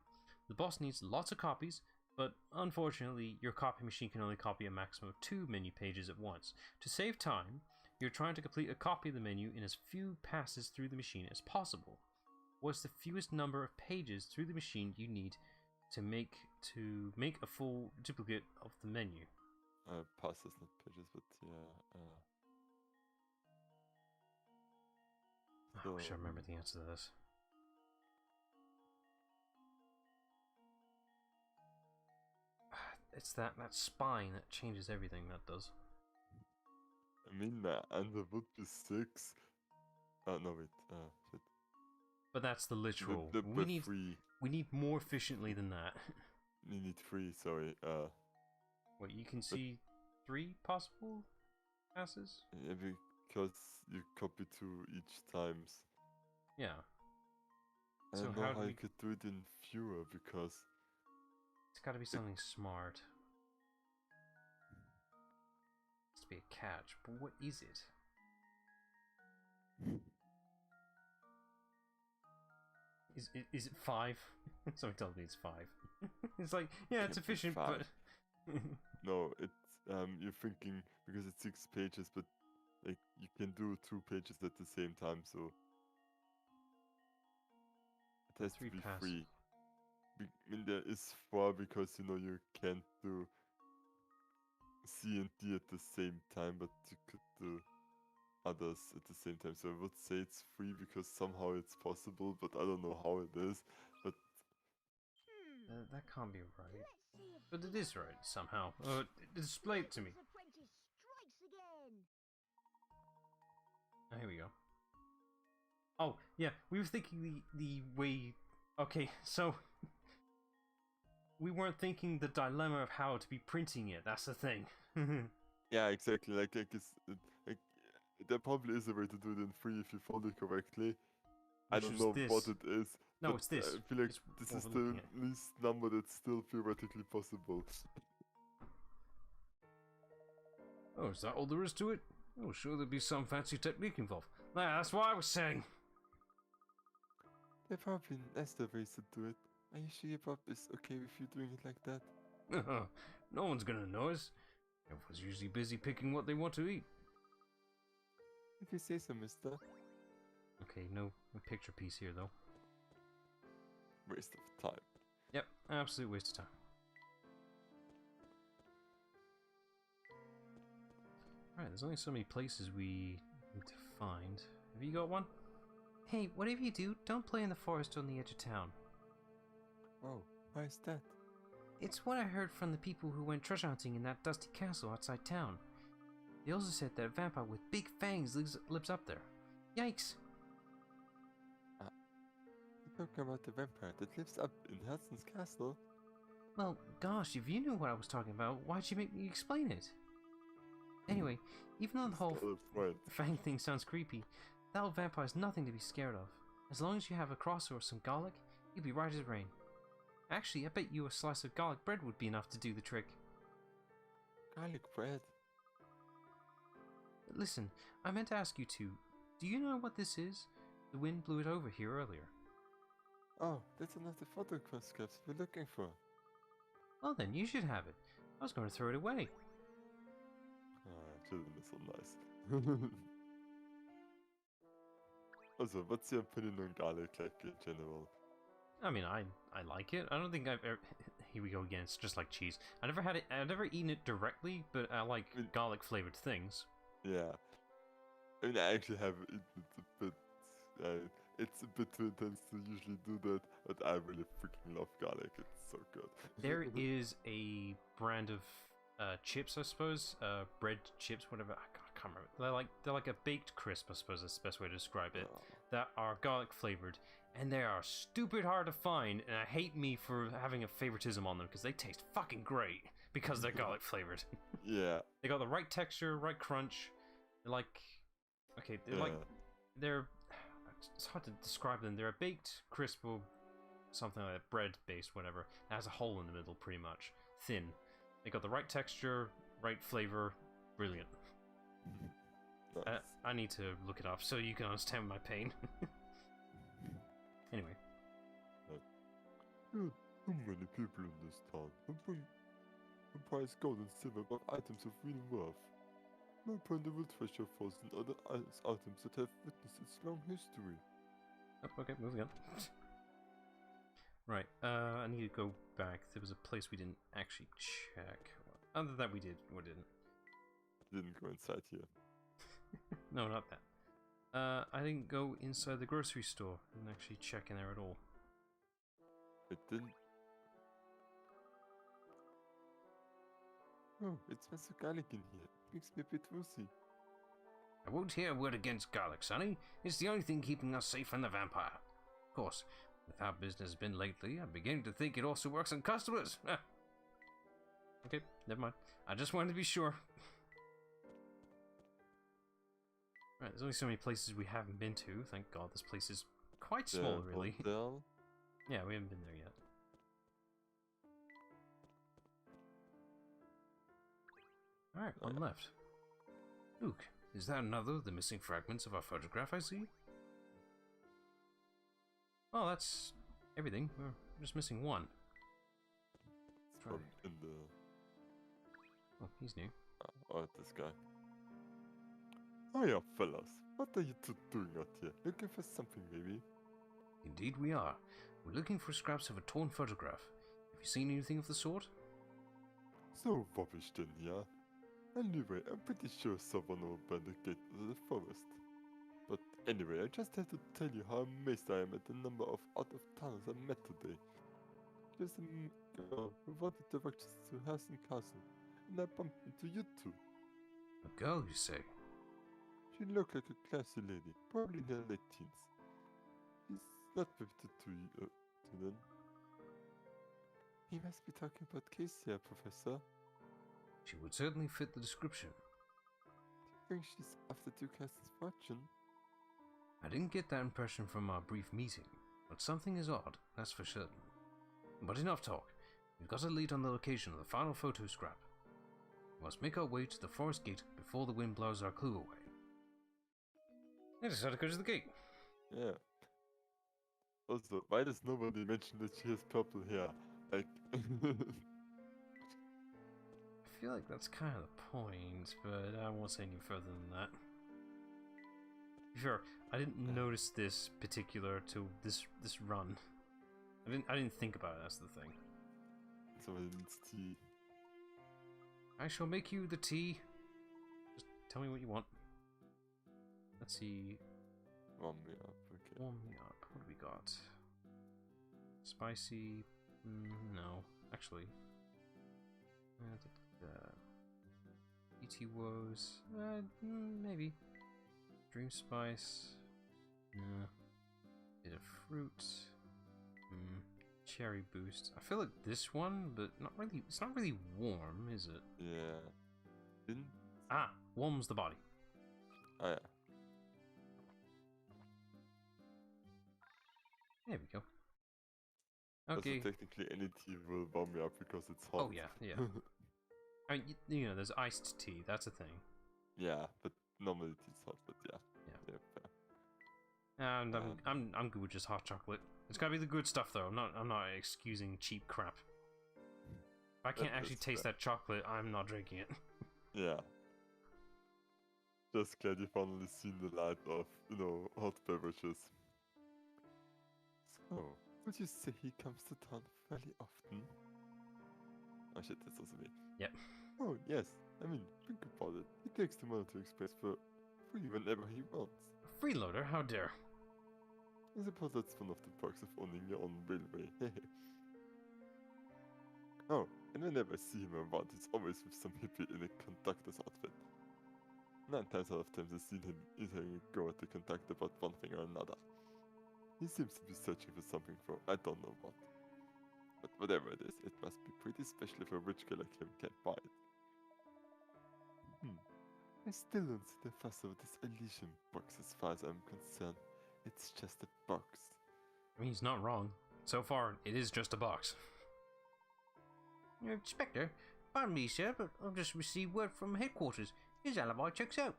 The boss needs lots of copies, but unfortunately your copy machine can only copy a maximum of 2 menu pages at once. To save time, you're trying to complete a copy of the menu in as few passes through the machine as possible. What's the fewest number of pages through the machine you need to make a full duplicate of the menu? Passes, not pages, but yeah. I wish I remembered the answer to this. It's that spine that changes everything, that does. I mean, and there would be 6. No, wait. Shit. But that's the literal. We need more efficiently than that. You need 3, sorry. Wait, you can see 3 possible passes? Yeah, because you copy 2 each times. Yeah. I don't know how you could do it in fewer, because... It's gotta be something smart. It has to be a catch, but what is it? Is it 5? Someone told me it's 5. It's like, yeah, it's efficient, but... No, it's, you're thinking, because it's 6 pages, but like, you can do 2 pages at the same time, so... It has to be 3. I mean, there is 4 because, you know, you can't do C and D at the same time, but you could do others at the same time. So I would say it's 3 because somehow it's possible, but I don't know how it is. But that can't be right. But it is right somehow. Display it to me. Oh, here we go. Oh, yeah, we were thinking the way... Okay, so... We weren't thinking the dilemma of how to be printing it, that's the thing. Yeah, exactly. Like like, there probably is a way to do it in 3 if you fold it correctly. I Which don't is know this. what it is. No, but it's this. I feel like It's this what is we're the looking at. least number that's still theoretically possible. Oh, is that all there is to it? Oh, sure there'd be some fancy technique involved. Nah, that's what I was saying. There are probably nicer ways to do it. Are you sure your pop is okay with you doing it like that? No one's gonna notice. Everyone's usually busy picking what they want to eat. If you say so, mister. Okay, no picture piece here, though. Waste of time. Yep, absolute waste of time. Alright, there's only so many places we need to find. Have you got one? Hey, whatever you do, don't play in the forest on the edge of town. Oh, why is that? It's what I heard from the people who went treasure hunting in that dusty castle outside town. They also said that a vampire with big fangs lives up there. Yikes! You're talking about the vampire that lives up in Hudson's castle? Well, gosh, if you knew what I was talking about, why'd you make me explain it? Anyway, even though the whole fang thing sounds creepy, that old vampire's nothing to be scared of. As long as you have a crosser or some garlic, you'll be right as rain. Actually, I bet you a slice of garlic bread would be enough to do the trick. Garlic bread? Listen, I meant to ask you two, do you know what this is? The wind blew it over here earlier. Oh, that's another photograph scraps we're looking for. Well then, you should have it. I was going to throw it away. Ah, children are so nice. Also, what's your opinion on garlic like in general? I mean, I like it. I don't think I've ever... Here we go again, it's just like cheese. I've never eaten it directly, but I like garlic flavored things. Yeah. I mean, I actually have eaten it a bit. It's a bit too intense to usually do that, but I really freaking love garlic. It's so good. There is a brand of chips, I suppose, bread chips, whatever. I can't remember. They're like a baked crisp, I suppose that's the best way to describe it. Oh. That are garlic flavored, and they are stupid hard to find. And I hate me for having a favoritism on them because they taste fucking great because they're garlic flavored. Yeah. They got the right texture, right crunch. They're like, okay, they're it's hard to describe them. They're a baked crisp or something like that, bread based, whatever. It has a hole in the middle, pretty much, thin. They got the right texture, right flavor, brilliant. Nice. I need to look it up so you can understand my pain. Anyway. Too many people in this town. Who prize gold and silver above items of real worth. No point will treasure falls in other items that have witnessed its long history. Oh, okay, moving on. Right, I need to go back. There was a place we didn't actually check. Other than that, we did or didn't. Didn't go inside here. No, not that. I didn't go inside the grocery store and actually check in there at all. It didn't. Oh, it smells of garlic in here. Makes me a bit woozy. I won't hear a word against garlic, Sonny. It's the only thing keeping us safe from the vampire. Of course, with how business has been lately, I'm beginning to think it also works on customers. Okay, never mind. I just wanted to be sure. Right, there's only so many places we haven't been to. Thank God, this place is quite small, really. Hotel. Yeah, we haven't been there yet. Alright, one left. Luke, is that another of the missing fragments of our photograph I see? Oh, that's everything. We're just missing one. It's from in the. Oh, he's new. Oh, this guy. Oh yeah, fellas. What are you two doing out here? Looking for something, maybe? Indeed we are. We're looking for scraps of a torn photograph. Have you seen anything of the sort? So rubbish then, yeah? Anyway, I'm pretty sure someone over by the gate to the forest. But anyway, I just have to tell you how amazed I am at the number of out-of-towners I met today. There's a girl who wanted directions to Harrison Castle, and I bumped into you two. A girl, you say? She looked like a classy lady, probably in her late teens. She's not 52 then. He must be talking about Casey, Professor. She would certainly fit the description. Do you think she's after Ducass's fortune? I didn't get that impression from our brief meeting, but something is odd, that's for certain. But enough talk. We've got a lead on the location of the final photo scrap. We must make our way to the forest gate before the wind blows our clue away. I decided to go to the gate. Yeah. Also, why does nobody mention that she has purple hair? Like, I feel like that's kind of the point, but I won't say any further than that. Sure, I didn't notice this particular till this run. I didn't think about it, that's the thing. somebody needs tea. I shall make you the tea. Just tell me what you want. Let's see. Warm me up, okay. Warm me up. What do we got? Spicy? No, actually. E.T. Woes? Maybe. Dream Spice? Bit of fruit? Cherry Boost. I feel like this one, but not really. It's not really warm, is it? Yeah. Didn't? Ah, warms the body. Oh yeah. There we go. Also, Okay. technically any tea will warm me up because it's hot. Oh yeah, yeah. I mean, you know, there's iced tea. That's a thing. Yeah, but normally tea's hot, but yeah. Yeah. Fair. And I'm good with just hot chocolate. It's gotta be the good stuff though. I'm not excusing cheap crap. If I can't actually taste that chocolate, I'm not drinking it. Yeah. Just glad you finally seen the light of, hot beverages. So, would you say he comes to town fairly often? Oh shit, that's also me. Yep. Oh yes, I mean, think about it. He takes the Military Express for free whenever he wants. Freeloader, how dare. I suppose that's one of the perks of owning your own railway. Oh, and whenever I see him around, he's always with some hippie in a conductor's outfit. 9 times out of 10 I've seen him either go at the conductor about one thing or another. He seems to be searching for something for I don't know what. But whatever it is, it must be pretty special if a rich guy like him can't buy it. I still don't see the fuss over this Elysium box as far as I'm concerned. It's just a box. I mean, he's not wrong. So far, it is just a box. Inspector, pardon me, sir, but I've just received word from headquarters. His alibi checks out.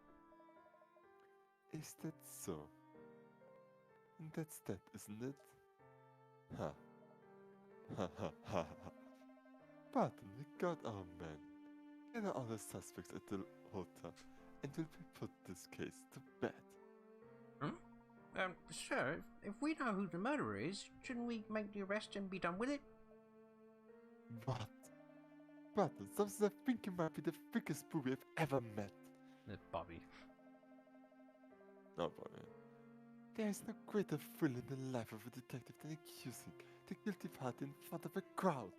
Is that so? And that's that, isn't it? Ha. Ha ha ha ha. Pardon, we got our man. There are other suspects at the hotel, and we'll put this case to bed. Sir, if we know who the murderer is, shouldn't we make the arrest and be done with it? What? Pardon, something I think you might be the biggest booby I've ever met. Bobby. No, Bobby. There is no greater thrill in the life of a detective than accusing the guilty party in front of a crowd.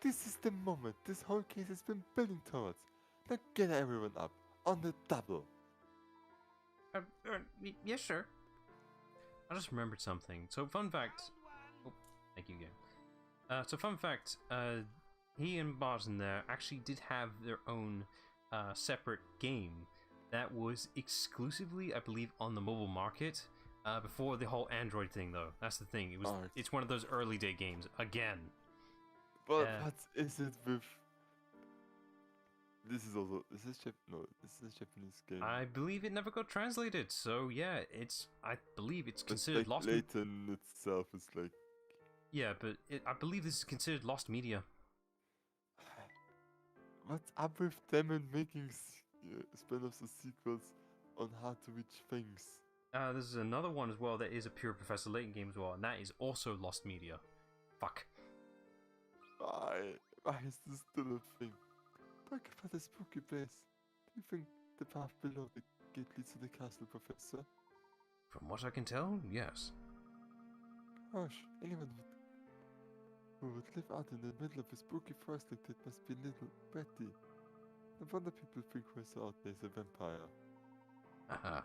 This is the moment this whole case has been building towards. Now get everyone up, on the double. Yes, sir. I just remembered something. So, fun fact. Oh, thank you again. So, fun fact. He and Barton there actually did have their own separate game that was exclusively, I believe, on the mobile market. Before the whole Android thing, though. That's the thing. It's one of those early day games again. But what is it with? This is a Japanese game. I believe it never got translated, so yeah, I believe it's considered like lost. Layton itself is like. Yeah, but I believe this is considered lost media. What's up with them and making spin-offs or sequels on hard to reach things? There's another one as well that is a pure Professor Layton game as well, and that is also lost media. Fuck. Why is this still a thing? Talk about the spooky place. Do you think the path below the gate leads to the castle, Professor? From what I can tell, yes. Gosh, anyone who would live out in the middle of a spooky forest like that must be little Betty. No wonder people think who's out there is a vampire. Haha.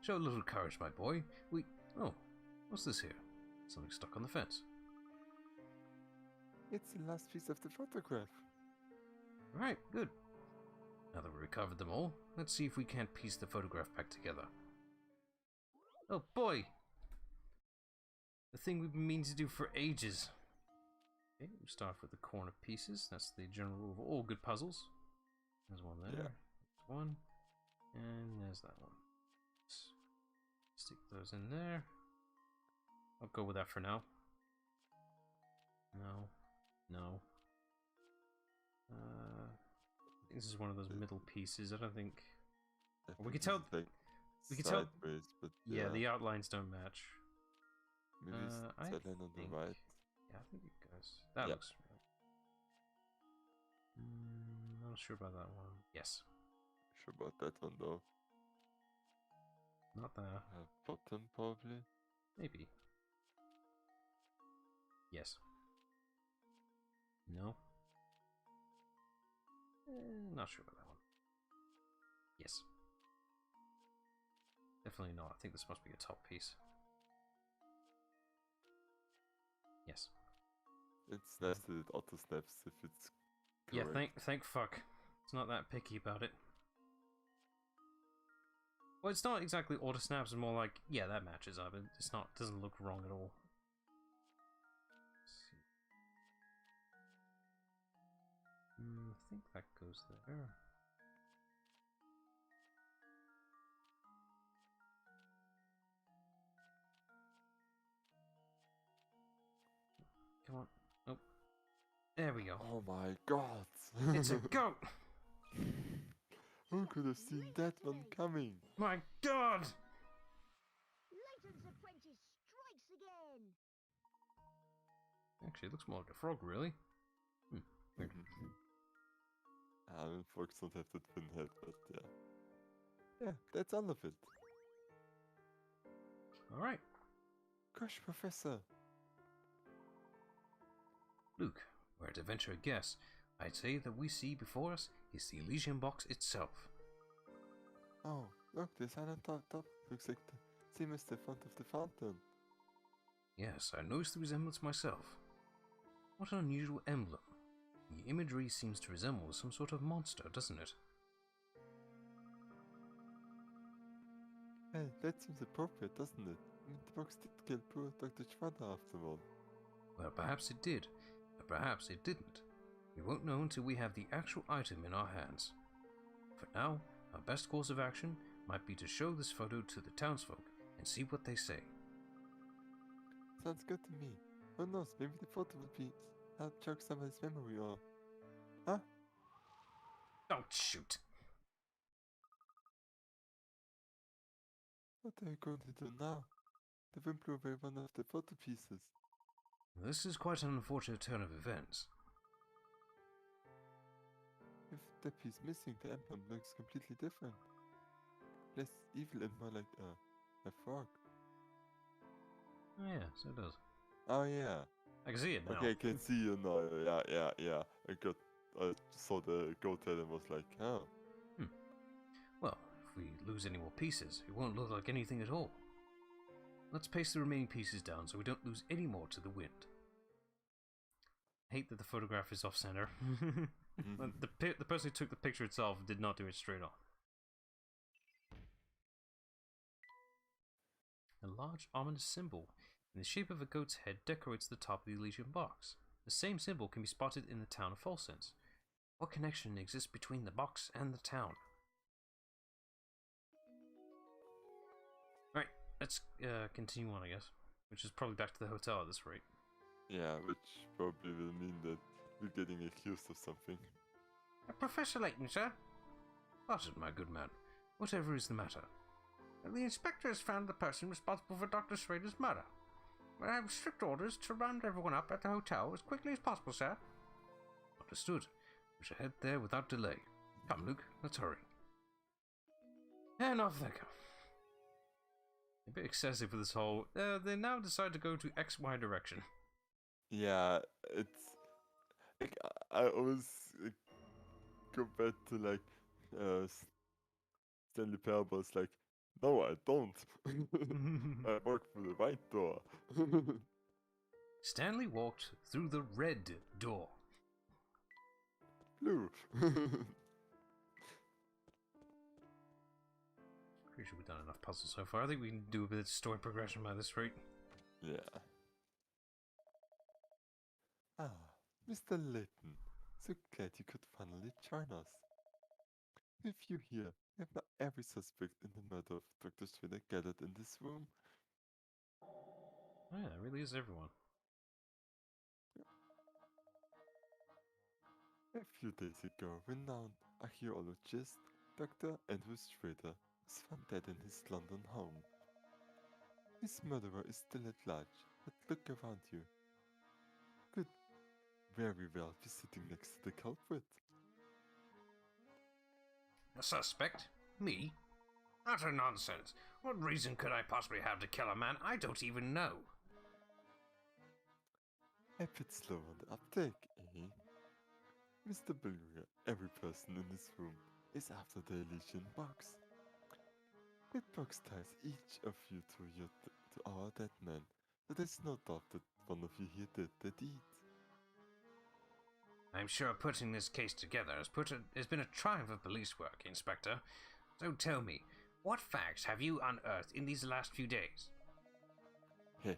Show a little courage, my boy. Oh, what's this here? Something stuck on the fence. It's the last piece of the photograph. Right, good. Now that we recovered them all, let's see if we can't piece the photograph back together. Oh boy! The thing we've been meaning to do for ages. Okay, we start with the corner pieces. That's the general rule of all good puzzles. There's one there. Yeah. There's one. And there's that one. Stick those in there. I'll go with that for now. No. No. This is one of those middle pieces. I don't think. I We think could tell- it's, like, we could tell- sideways, but Yeah, the outlines don't match. maybe I it's on the think- right. Yeah, I think it goes. That Yeah. looks right. Not sure about that one. Yes. Sure about that one though. Not that. Bottom probably. Maybe. Yes. No. Not sure about that one. Yes. Definitely not. I think this must be a top piece. Yes. It's nice that it auto snaps if it's Yeah, correct. thank fuck. It's not that picky about it. Well, it's not exactly auto snaps, it's more like, yeah, that matches up. It's not, doesn't look wrong at all. Let's see. I think that goes there. Come on. Oh. There we go. Oh my god! It's a goat! Who could have seen that one coming? My god! Layton's apprentice strikes again. Actually, it looks more like a frog, really. Weird. I mean, folks don't have that twin head, but yeah. Yeah, that's all of it. Alright. Gosh, Professor! Luke, were I to venture a guess, I'd say that we see before us is the Elysian box itself. Oh, look, the sign on top looks like the same as the front of the fountain. Yes, I noticed the resemblance myself. What an unusual emblem. The imagery seems to resemble some sort of monster, doesn't it? Well, that seems appropriate, doesn't it? I mean, the box did kill poor Dr. Schwader after all. Well, perhaps it did, but perhaps it didn't. We won't know until we have the actual item in our hands. For now, our best course of action might be to show this photo to the townsfolk and see what they say. Sounds good to me. Who knows, maybe the photo would be help jog somebody's memory or... Huh? Don't shoot! What are you going to do now? The wind blew away one of the photo pieces. This is quite an unfortunate turn of events. If that piece missing, the emblem looks completely different. Less evil and more like a frog. Oh yeah, so it does. Oh yeah. I can see it now. Okay, I can see you now. Yeah. I saw the goat head and was like, oh. Well, if we lose any more pieces, it won't look like anything at all. Let's paste the remaining pieces down so we don't lose any more to the wind. I hate that the photograph is off-center. The person who took the picture itself did not do it straight on. A large ominous symbol in the shape of a goat's head decorates the top of the Elysian box. The same symbol can be spotted in the town of Folsense. What connection exists between the box and the town? Right, let's continue on, I guess. Which is probably back to the hotel at this rate. Yeah, which probably will mean that we're getting accused of something. Professor Layton, sir? Pardon, my good man. Whatever is the matter? The inspector has found the person responsible for Dr. Schrader's murder. I have strict orders to round everyone up at the hotel as quickly as possible, sir. Understood. We shall head there without delay. Come, Luke, let's hurry. And off they go. A bit excessive for this whole... they now decide to go to XY direction. Yeah, it's like I always go back to like Stanley Parables, like No, I don't. I work for the white door. Stanley walked through the red door. Blue. Pretty sure we've done enough puzzles so far. I think we can do a bit of story progression by this rate. Yeah. Ah, Mr. Layton. So glad you could finally join us. With you here, we have now every suspect in the murder of Dr. Schweder gathered in this room. Oh yeah, it really is everyone. A few days ago, renowned archaeologist Dr. Andrew Schrader was found dead in his London home. His murderer is still at large, but look around you. Could very well be sitting next to the culprit. A suspect? Me? Utter nonsense. What reason could I possibly have to kill a man I don't even know? A bit slow on the uptake, eh? Mr. Beluga, every person in this room is after the Elysian box. That box ties each of you to our dead man, so there's no doubt that one of you here did the deed. I'm sure putting this case together has been a triumph of police work, Inspector. So tell me, what facts have you unearthed in these last few days? Heh.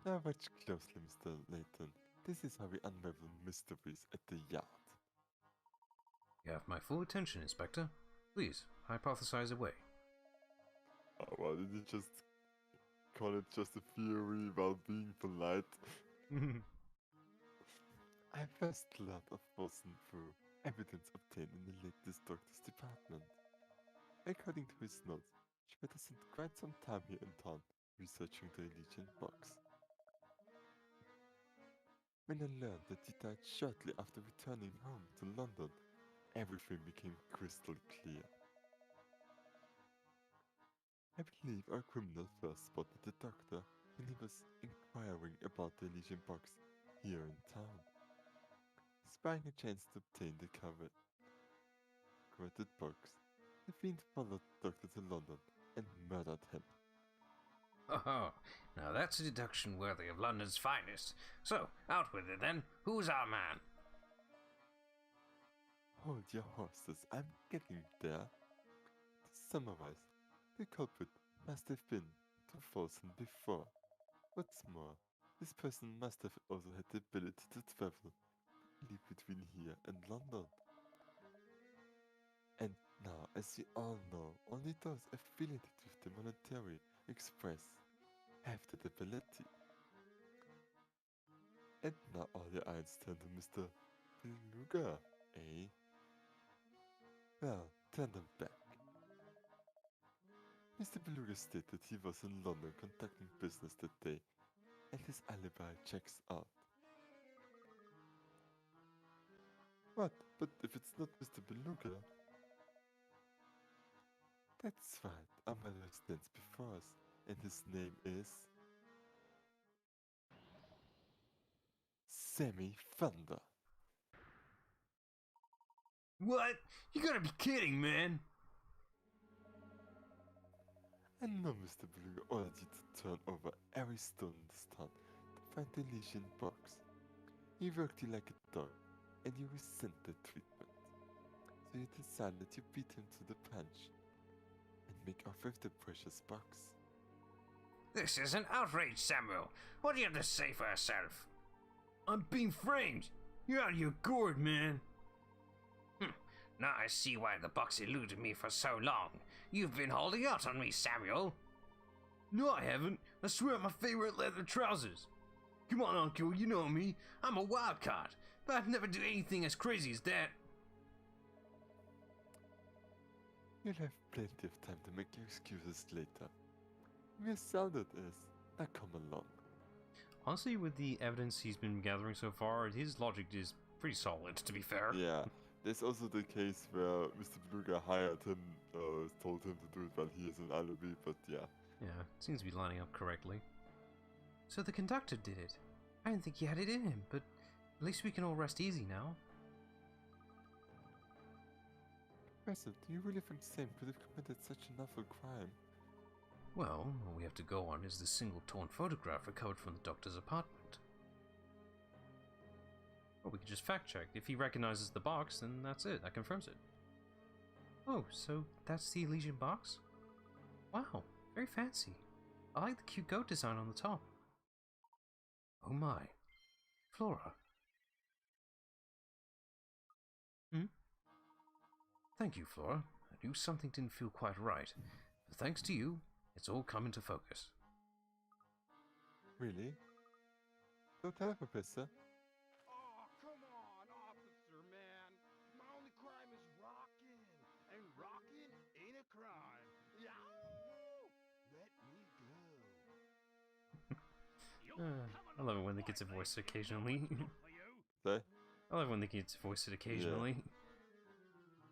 Now watch closely, Mr. Layton. This is how we unravel mysteries at the yard. You have my full attention, Inspector. Please, hypothesize away. Why did you just call it just a theory about being polite? I first learned of Wilson through evidence obtained in the latest doctor's department. According to his notes, Schmidt spent quite some time here in town researching the Elysian box. When I learned that he died shortly after returning home to London, everything became crystal clear. I believe our criminal first spotted the doctor when he was inquiring about the Elysian box here in town. Spying a chance to obtain the coveted box, the fiend followed the doctor to London and murdered him. Oh, now that's a deduction worthy of London's finest. So, out with it then. Who's our man? Hold your horses, I'm getting there. To summarize, the culprit must have been to Folsom before. What's more, this person must have also had the ability to travel freely between here and London. And now, as you all know, only those affiliated with the Monetary Express have that ability. And now all your eyes turn to Mr. Beluga, eh? Well, turn them back. Mr. Beluga stated he was in London conducting business that day, and his alibi checks out. What? But if it's not Mr. Beluga? That's right, our murderer stands before us, and his name is... Sammy Thunder. What? You gotta be kidding, man! I know Mr. Beluga ordered you to turn over every stone in this town to find the Elysian box. He worked you like a dog, and you resented treatment. So you decided to beat him to the punch and make off with the precious box. This is an outrage, Samuel. What do you have to say for yourself? I'm being framed. You're out of your gourd, man. Now I see why the box eluded me for so long. You've been holding out on me, Samuel. No, I haven't. I swear my favorite leather trousers. Come on, Uncle, you know me. I'm a wild card, but I'd never do anything as crazy as that. You'll have plenty of time to make your excuses later. We're sound it is. Now come along. Honestly, with the evidence he's been gathering so far, his logic is pretty solid, to be fair. Yeah, there's also the case where Mr. Beluga hired him, told him to do it while he has an alibi, but yeah. Yeah, seems to be lining up correctly. So the conductor did it. I didn't think he had it in him, but at least we can all rest easy now. Professor, do you really think Sam could have committed such an awful crime Well, all we have to go on is the single torn photograph recovered from the doctor's apartment. Or we could just fact check. If he recognizes the box, then that's it. That confirms it. Oh, so that's the Elysian box? Wow, very fancy. I like the cute goat design on the top. Oh my. Flora. Thank you, Flora. I knew something didn't feel quite right, but thanks to you, it's all come into focus. Really? Don't tell her, Professor. Oh, come on, officer, man. My only crime is rocking. And rocking ain't a crime. Yow! Let me go. I love it when they get to voice it occasionally. Say? I love when they get to voice it occasionally.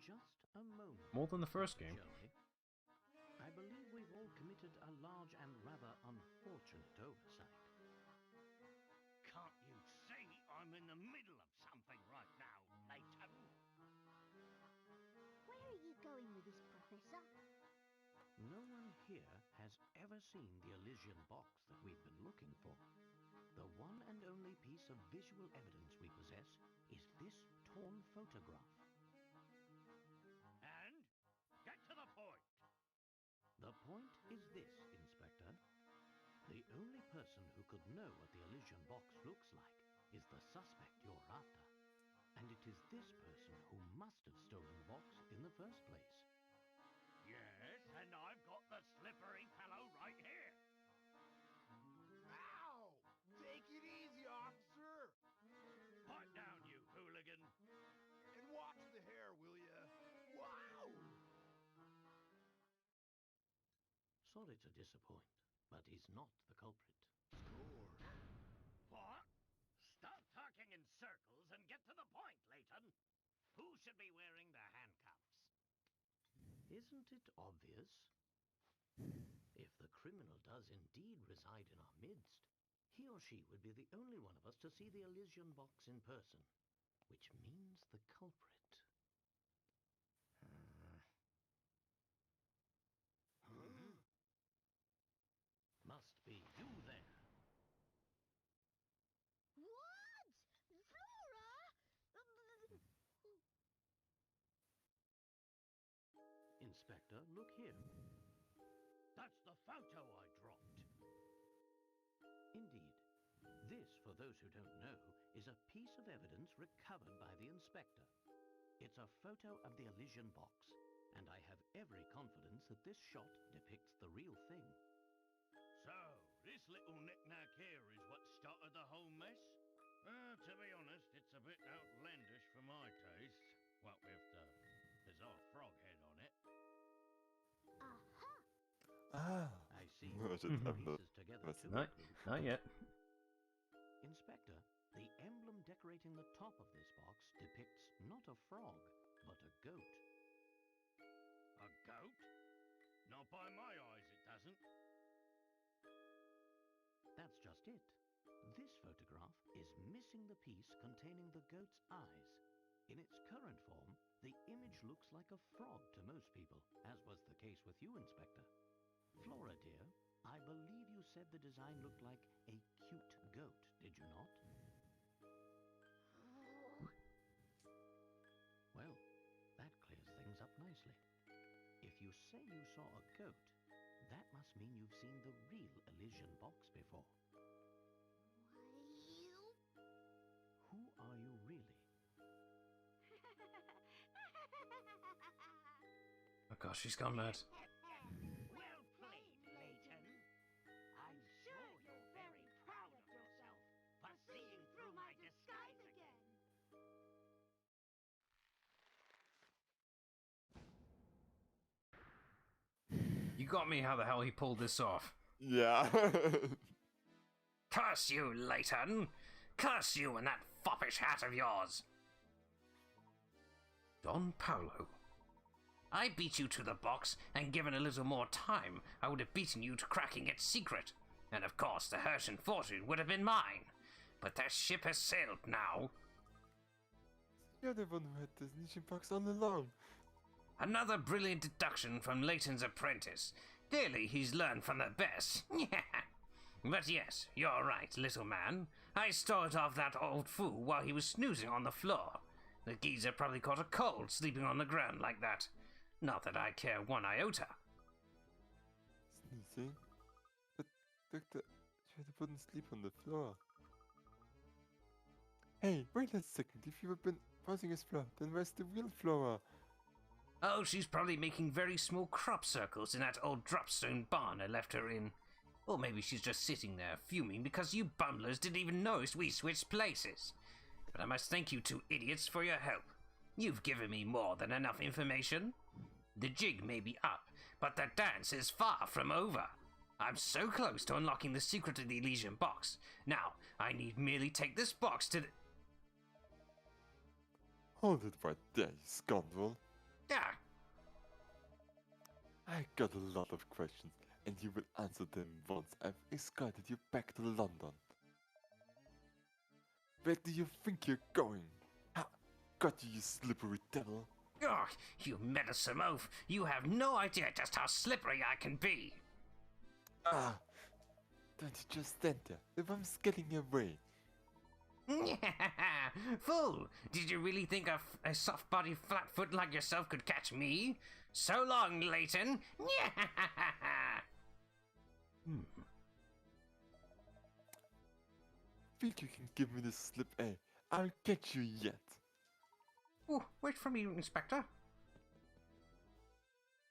Just a moment. More than the first game. Shall we? I believe we've all committed a large and rather unfortunate oversight. Can't you see I'm in the middle of something right now, Layton? Where are you going with this, Professor? No one here has ever seen the Elysian box that we've been looking for. The one and only piece of visual evidence we possess is this torn photograph. And? Get to the point. The point is this, Inspector. The only person who could know what the Elysian box looks like is the suspect you're after. And it is this person who must have stolen the box in the first place. Yes, and I've got the slippery fellow right here. Ow! Take it easy, officer. Pipe down, you hooligan. And watch the hair, will ya? Wow! Sorry to disappoint, but he's not the culprit. Score. What? Stop talking in circles and get to the point, Layton. Who should be wearing the handcuffs? Isn't it obvious? If the criminal does indeed reside in our midst, he or she would be the only one of us to see the Elysian box in person, which means the culprit. Must be you there. What? Flora? Inspector, look here. That's the photo I dropped. Indeed. This, for those who don't know, is a piece of evidence recovered by the inspector. It's a photo of the Elysian box, and I have every confidence that this shot depicts the real thing. So, this little knick-knack here is what started the whole mess? To be honest, it's a bit outlandish for my taste. What with the bizarre frog head on it. Aha! Ah. I see. I should The have the pieces together rest to of Not, include not yet. Inspector, the emblem decorating the top of this box depicts not a frog, but a goat. A goat? Not by my eyes, it doesn't. That's just it. This photograph is missing the piece containing the goat's eyes. In its current form, the image looks like a frog to most people, as was the case with you, Inspector. Flora, dear, I believe you said the design looked like a cute goat, did you not? Well, that clears things up nicely. If you say you saw a goat, that must mean you've seen the real Elysian box before. You? Who are you really? Oh gosh, she's gone mad. Well played, Layton. I'm sure you're very proud of yourself for seeing through my disguise again. You got me how the hell he pulled this off. Yeah. Curse you, Layton! Curse you and that foppish hat of yours! Don Paolo. I beat you to the box, and given a little more time, I would have beaten you to cracking its secret. And of course, the Herschel fortune would have been mine. But that ship has sailed now. You're the one who had the Elysian box all along. Another brilliant deduction from Layton's apprentice. Clearly he's learned from the best. But yes, you're right, little man. I stole it off that old fool while he was snoozing on the floor. The geezer probably caught a cold sleeping on the ground like that. Not that I care one iota. Sneezing? But, Doctor, she wouldn't sleep on the floor. Hey, wait a second. If you've been pausing his floor, then where's the real Flora? Oh, she's probably making very small crop circles in that old dropstone barn I left her in. Or maybe she's just sitting there, fuming because you bumblers didn't even notice we switched places. But I must thank you two idiots for your help. You've given me more than enough information. The jig may be up, but the dance is far from over. I'm so close to unlocking the secret of the Elysian box. Now, I need merely take this box to the... Hold it right there, you scoundrel. Ah! I got a lot of questions, and you will answer them once I've escorted you back to London. Where do you think you're going? Ha! Got you, you slippery devil. Oh, you meddlesome oaf! You have no idea just how slippery I can be! Ah! Don't you just stand there. The worm's getting away. Fool! Did you really think a soft-bodied flatfoot like yourself could catch me? So long, Layton! Think you can give me this slip A? I'll get you yet. Oh, wait for me, Inspector.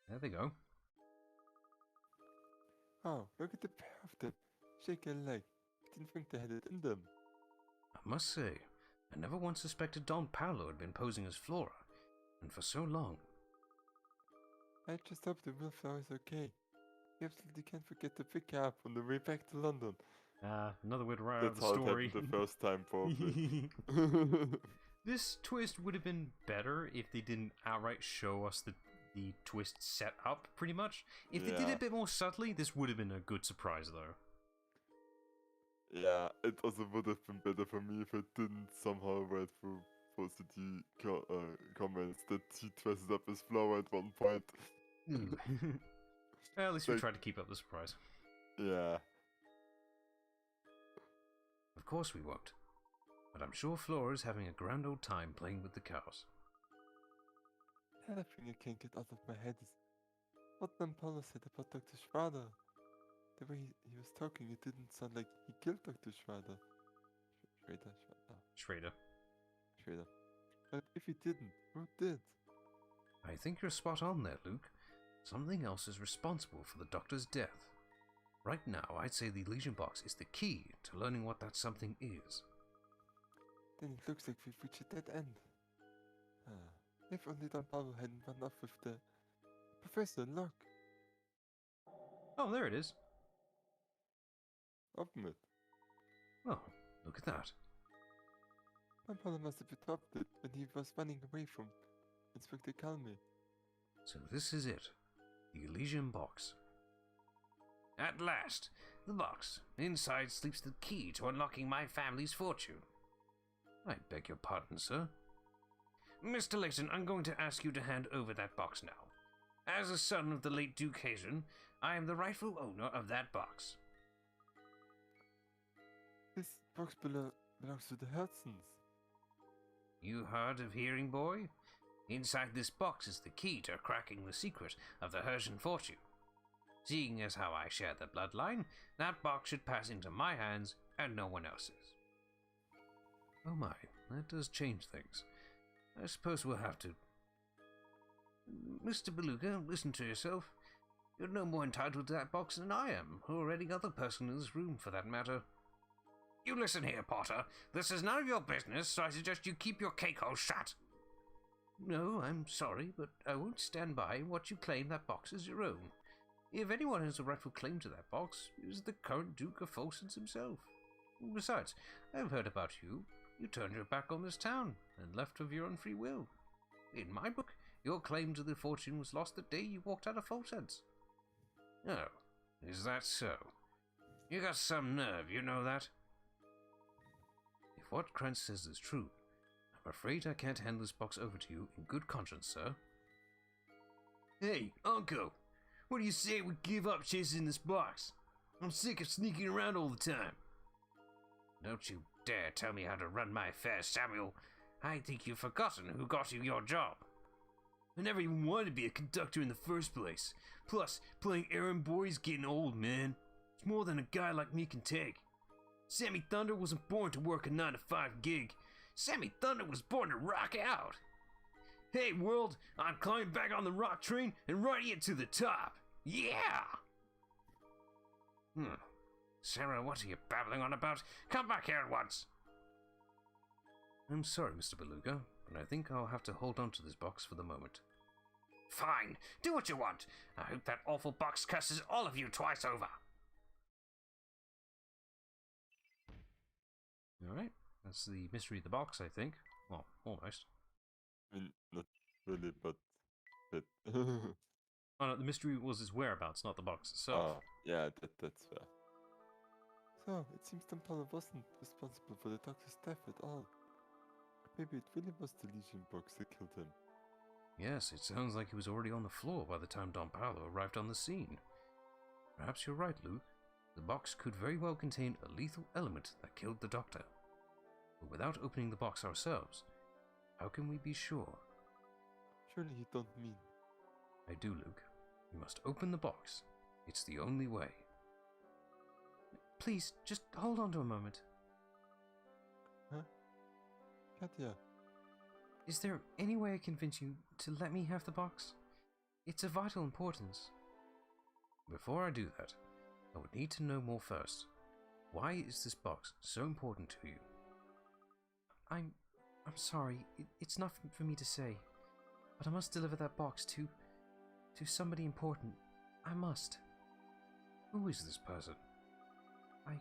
There they go. Oh, look at the pair of them. Shake a leg. I didn't think they had it in them. I must say, I never once suspected Don Paolo had been posing as Flora, and for so long. I just hope the real flower is okay. You absolutely can't forget to pick her up on the way back to London. Another way to write out That's the how story. it happened the first time, probably. This twist would have been better if they didn't outright show us the twist set up, pretty much. If they did it a bit more subtly, this would have been a good surprise, though. Yeah, it also would have been better for me if I didn't somehow read through posted comments that he dresses up as Flower at one point. Well, at least we tried to keep up the surprise. Yeah. Of course we won't. But I'm sure Flora's having a grand old time playing with the cows. The other thing I can't get out of my head is what Paolo said about Dr. Schrader. The way he was talking, it didn't sound like he killed Dr. Schrader. Schrader. But if he didn't, who did? I think you're spot on there, Luke. Something else is responsible for the Doctor's death. Right now, I'd say the Elysian box is the key to learning what that something is. Then it looks like we've reached a dead end. If only Don Paolo hadn't run off with the Professor, look. Oh, there it is. Open it. Oh, look at that. Don Paolo must have dropped it when he was running away from Inspector Calme. So this is it. The Elysian box. At last, the box. Inside sleeps the key to unlocking my family's fortune. I beg your pardon, sir. Mr. Layton, I'm going to ask you to hand over that box now. As a son of the late Duke Hazen, I am the rightful owner of that box. This box belongs to the Hudsons. You heard of Hearing Boy? Inside this box is the key to cracking the secret of the Herschel fortune. Seeing as how I share the bloodline, that box should pass into my hands and no one else's. Oh my, that does change things. I suppose we'll have to... Mr. Beluga, listen to yourself. You're no more entitled to that box than I am, or any other person in this room for that matter. You listen here, Potter. This is none of your business, so I suggest you keep your cake hole shut. No, I'm sorry, but I won't stand by and watch you claim that box as your own. If anyone has a rightful claim to that box, it is the current Duke of Folsons himself. Besides, I've heard about you. You turned your back on this town and left of your own free will. In my book, your claim to the fortune was lost the day you walked out of Folsons. Oh, is that so? You got some nerve, you know that? If what Krantz says is true, I'm afraid I can't hand this box over to you in good conscience, sir. Hey, Uncle! What do you say we give up chasing this box? I'm sick of sneaking around all the time. Don't you dare tell me how to run my affairs, Samuel. I think you've forgotten who got you your job. I never even wanted to be a conductor in the first place. Plus, playing errand boy is getting old, man. It's more than a guy like me can take. Sammy Thunder wasn't born to work a 9-to-5 gig. Sammy Thunder was born to rock out. Hey world, I'm climbing back on the rock train and riding it to the top. Yeah! Sarah, what are you babbling on about? Come back here at once! I'm sorry, Mr. Beluga, but I think I'll have to hold on to this box for the moment. Fine, do what you want. I hope that awful box curses all of you twice over. Alright, that's the mystery of the box, I think. Well, almost. I mean, not really, but... Oh no, the mystery was its whereabouts, not the box itself. Oh, yeah, that's fair. So, it seems Templar wasn't responsible for the doctor's death at all. Maybe it really was the Legion box that killed him. Yes, it sounds like he was already on the floor by the time Don Paolo arrived on the scene. Perhaps you're right, Luke. The box could very well contain a lethal element that killed the Doctor. But without opening the box ourselves, how can we be sure? Surely you don't mean... I do, Luke. We must open the box. It's the only way. Please, just hold on to a moment. Huh? Katya. Is there any way I can convince you to let me have the box? It's of vital importance. Before I do that, I would need to know more first. Why is this box so important to you? I'm sorry. It's not for me to say. But I must deliver that box to somebody important. I must. Who is this person? I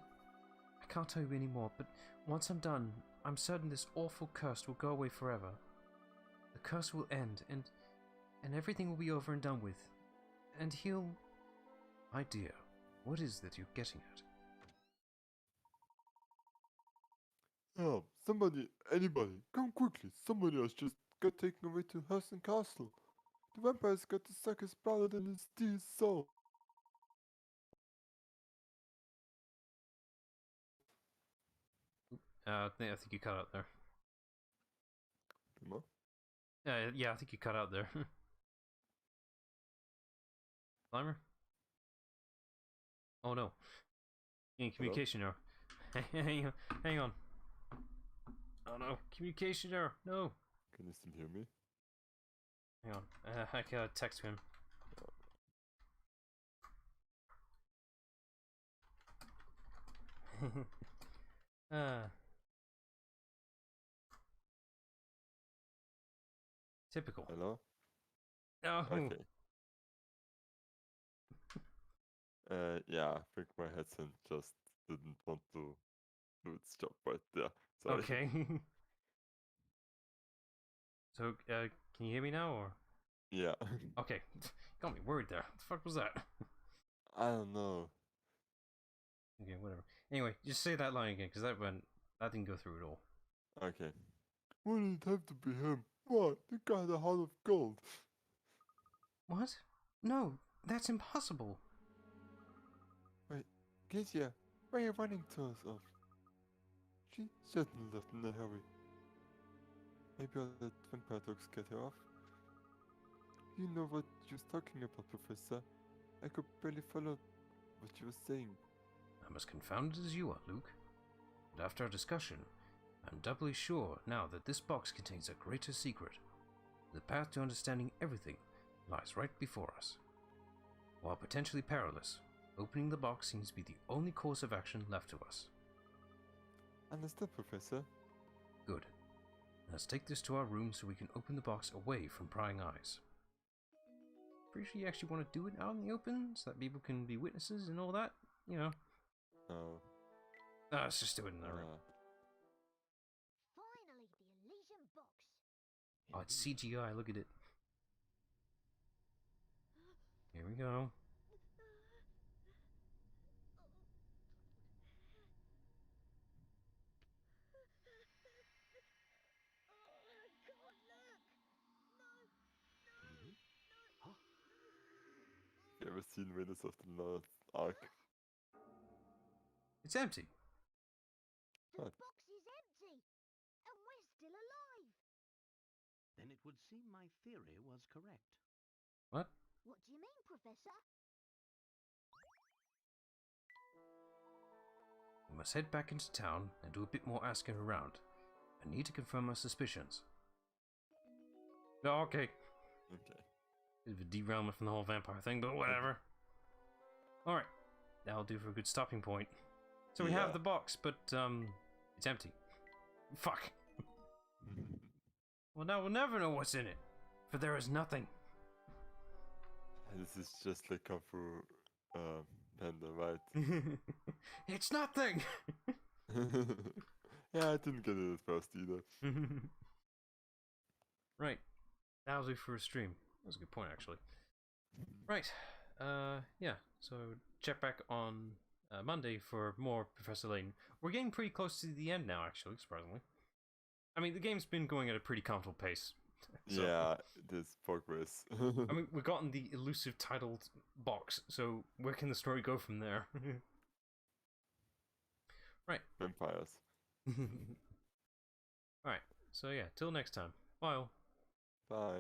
can't tell you anymore, but once I'm done, I'm certain this awful curse will go away forever. The curse will end, and everything will be over and done with. And he'll... My dear, what is that you're getting at? Oh, somebody, anybody, come quickly. Somebody has just got taken away to Hudson Castle. The vampire's got to suck his blood and steal his soul. I think you cut out there. What? Yeah, I think you cut out there. Climber? Oh no. Communication error. Hang on. Oh no, communication error. No. Can you still hear me? Hang on. I can text him. Typical. Hello? No. Okay. Yeah, I think my headset just didn't want to do its job right there. Sorry. Okay. So, can you hear me now, or? Yeah. Okay. Got me worried there. What the fuck was that? I don't know. Okay, whatever. Anyway, just say that line again, because that didn't go through at all. Okay. Why did it have to be him? What? The guy had a heart of gold. What? No, that's impossible. Wait, Kezia, why are you running to us off? She certainly left in a hurry. Maybe I'll let vampire dogs get her off. You know what she was talking about, Professor. I could barely follow what she was saying. I'm as confounded as you are, Luke. But after our discussion, I'm doubly sure now that this box contains a greater secret. The path to understanding everything lies right before us. While potentially perilous, opening the box seems to be the only course of action left to us. Understood, Professor. Good. Let's take this to our room so we can open the box away from prying eyes. Pretty sure you actually want to do it out in the open so that people can be witnesses and all that, you know. No. Let's just do it in the room. Finally, the Elysian box. Oh, it's CGI, look at it. Here we go. You ever 13 minutes of the last arc. It's empty. The What? box is empty, and we're still alive. Then it would seem my theory was correct. What? What do you mean, Professor? We must head back into town and do a bit more asking around. I need to confirm my suspicions. No, okay. Okay. Bit of a derailment from the whole vampire thing, but whatever. Alright. That'll do for a good stopping point. So we have Yeah. the box, but, it's empty. Fuck. Well, now we'll never know what's in it, for there is nothing. This is just like Kung Fu Panda, right? It's nothing! Yeah, I didn't get it at first either. Right. That'll do for a stream. That was a good point, actually. Right. Yeah. So check back on Monday for more Professor Layton. We're getting pretty close to the end now, actually, surprisingly. I mean, the game's been going at a pretty comfortable pace. So, Yeah, there's progress. I mean, we've gotten the elusive titled box, so where can the story go from there? Right. Vampires. Alright, so yeah, till next time. Bye all. Bye.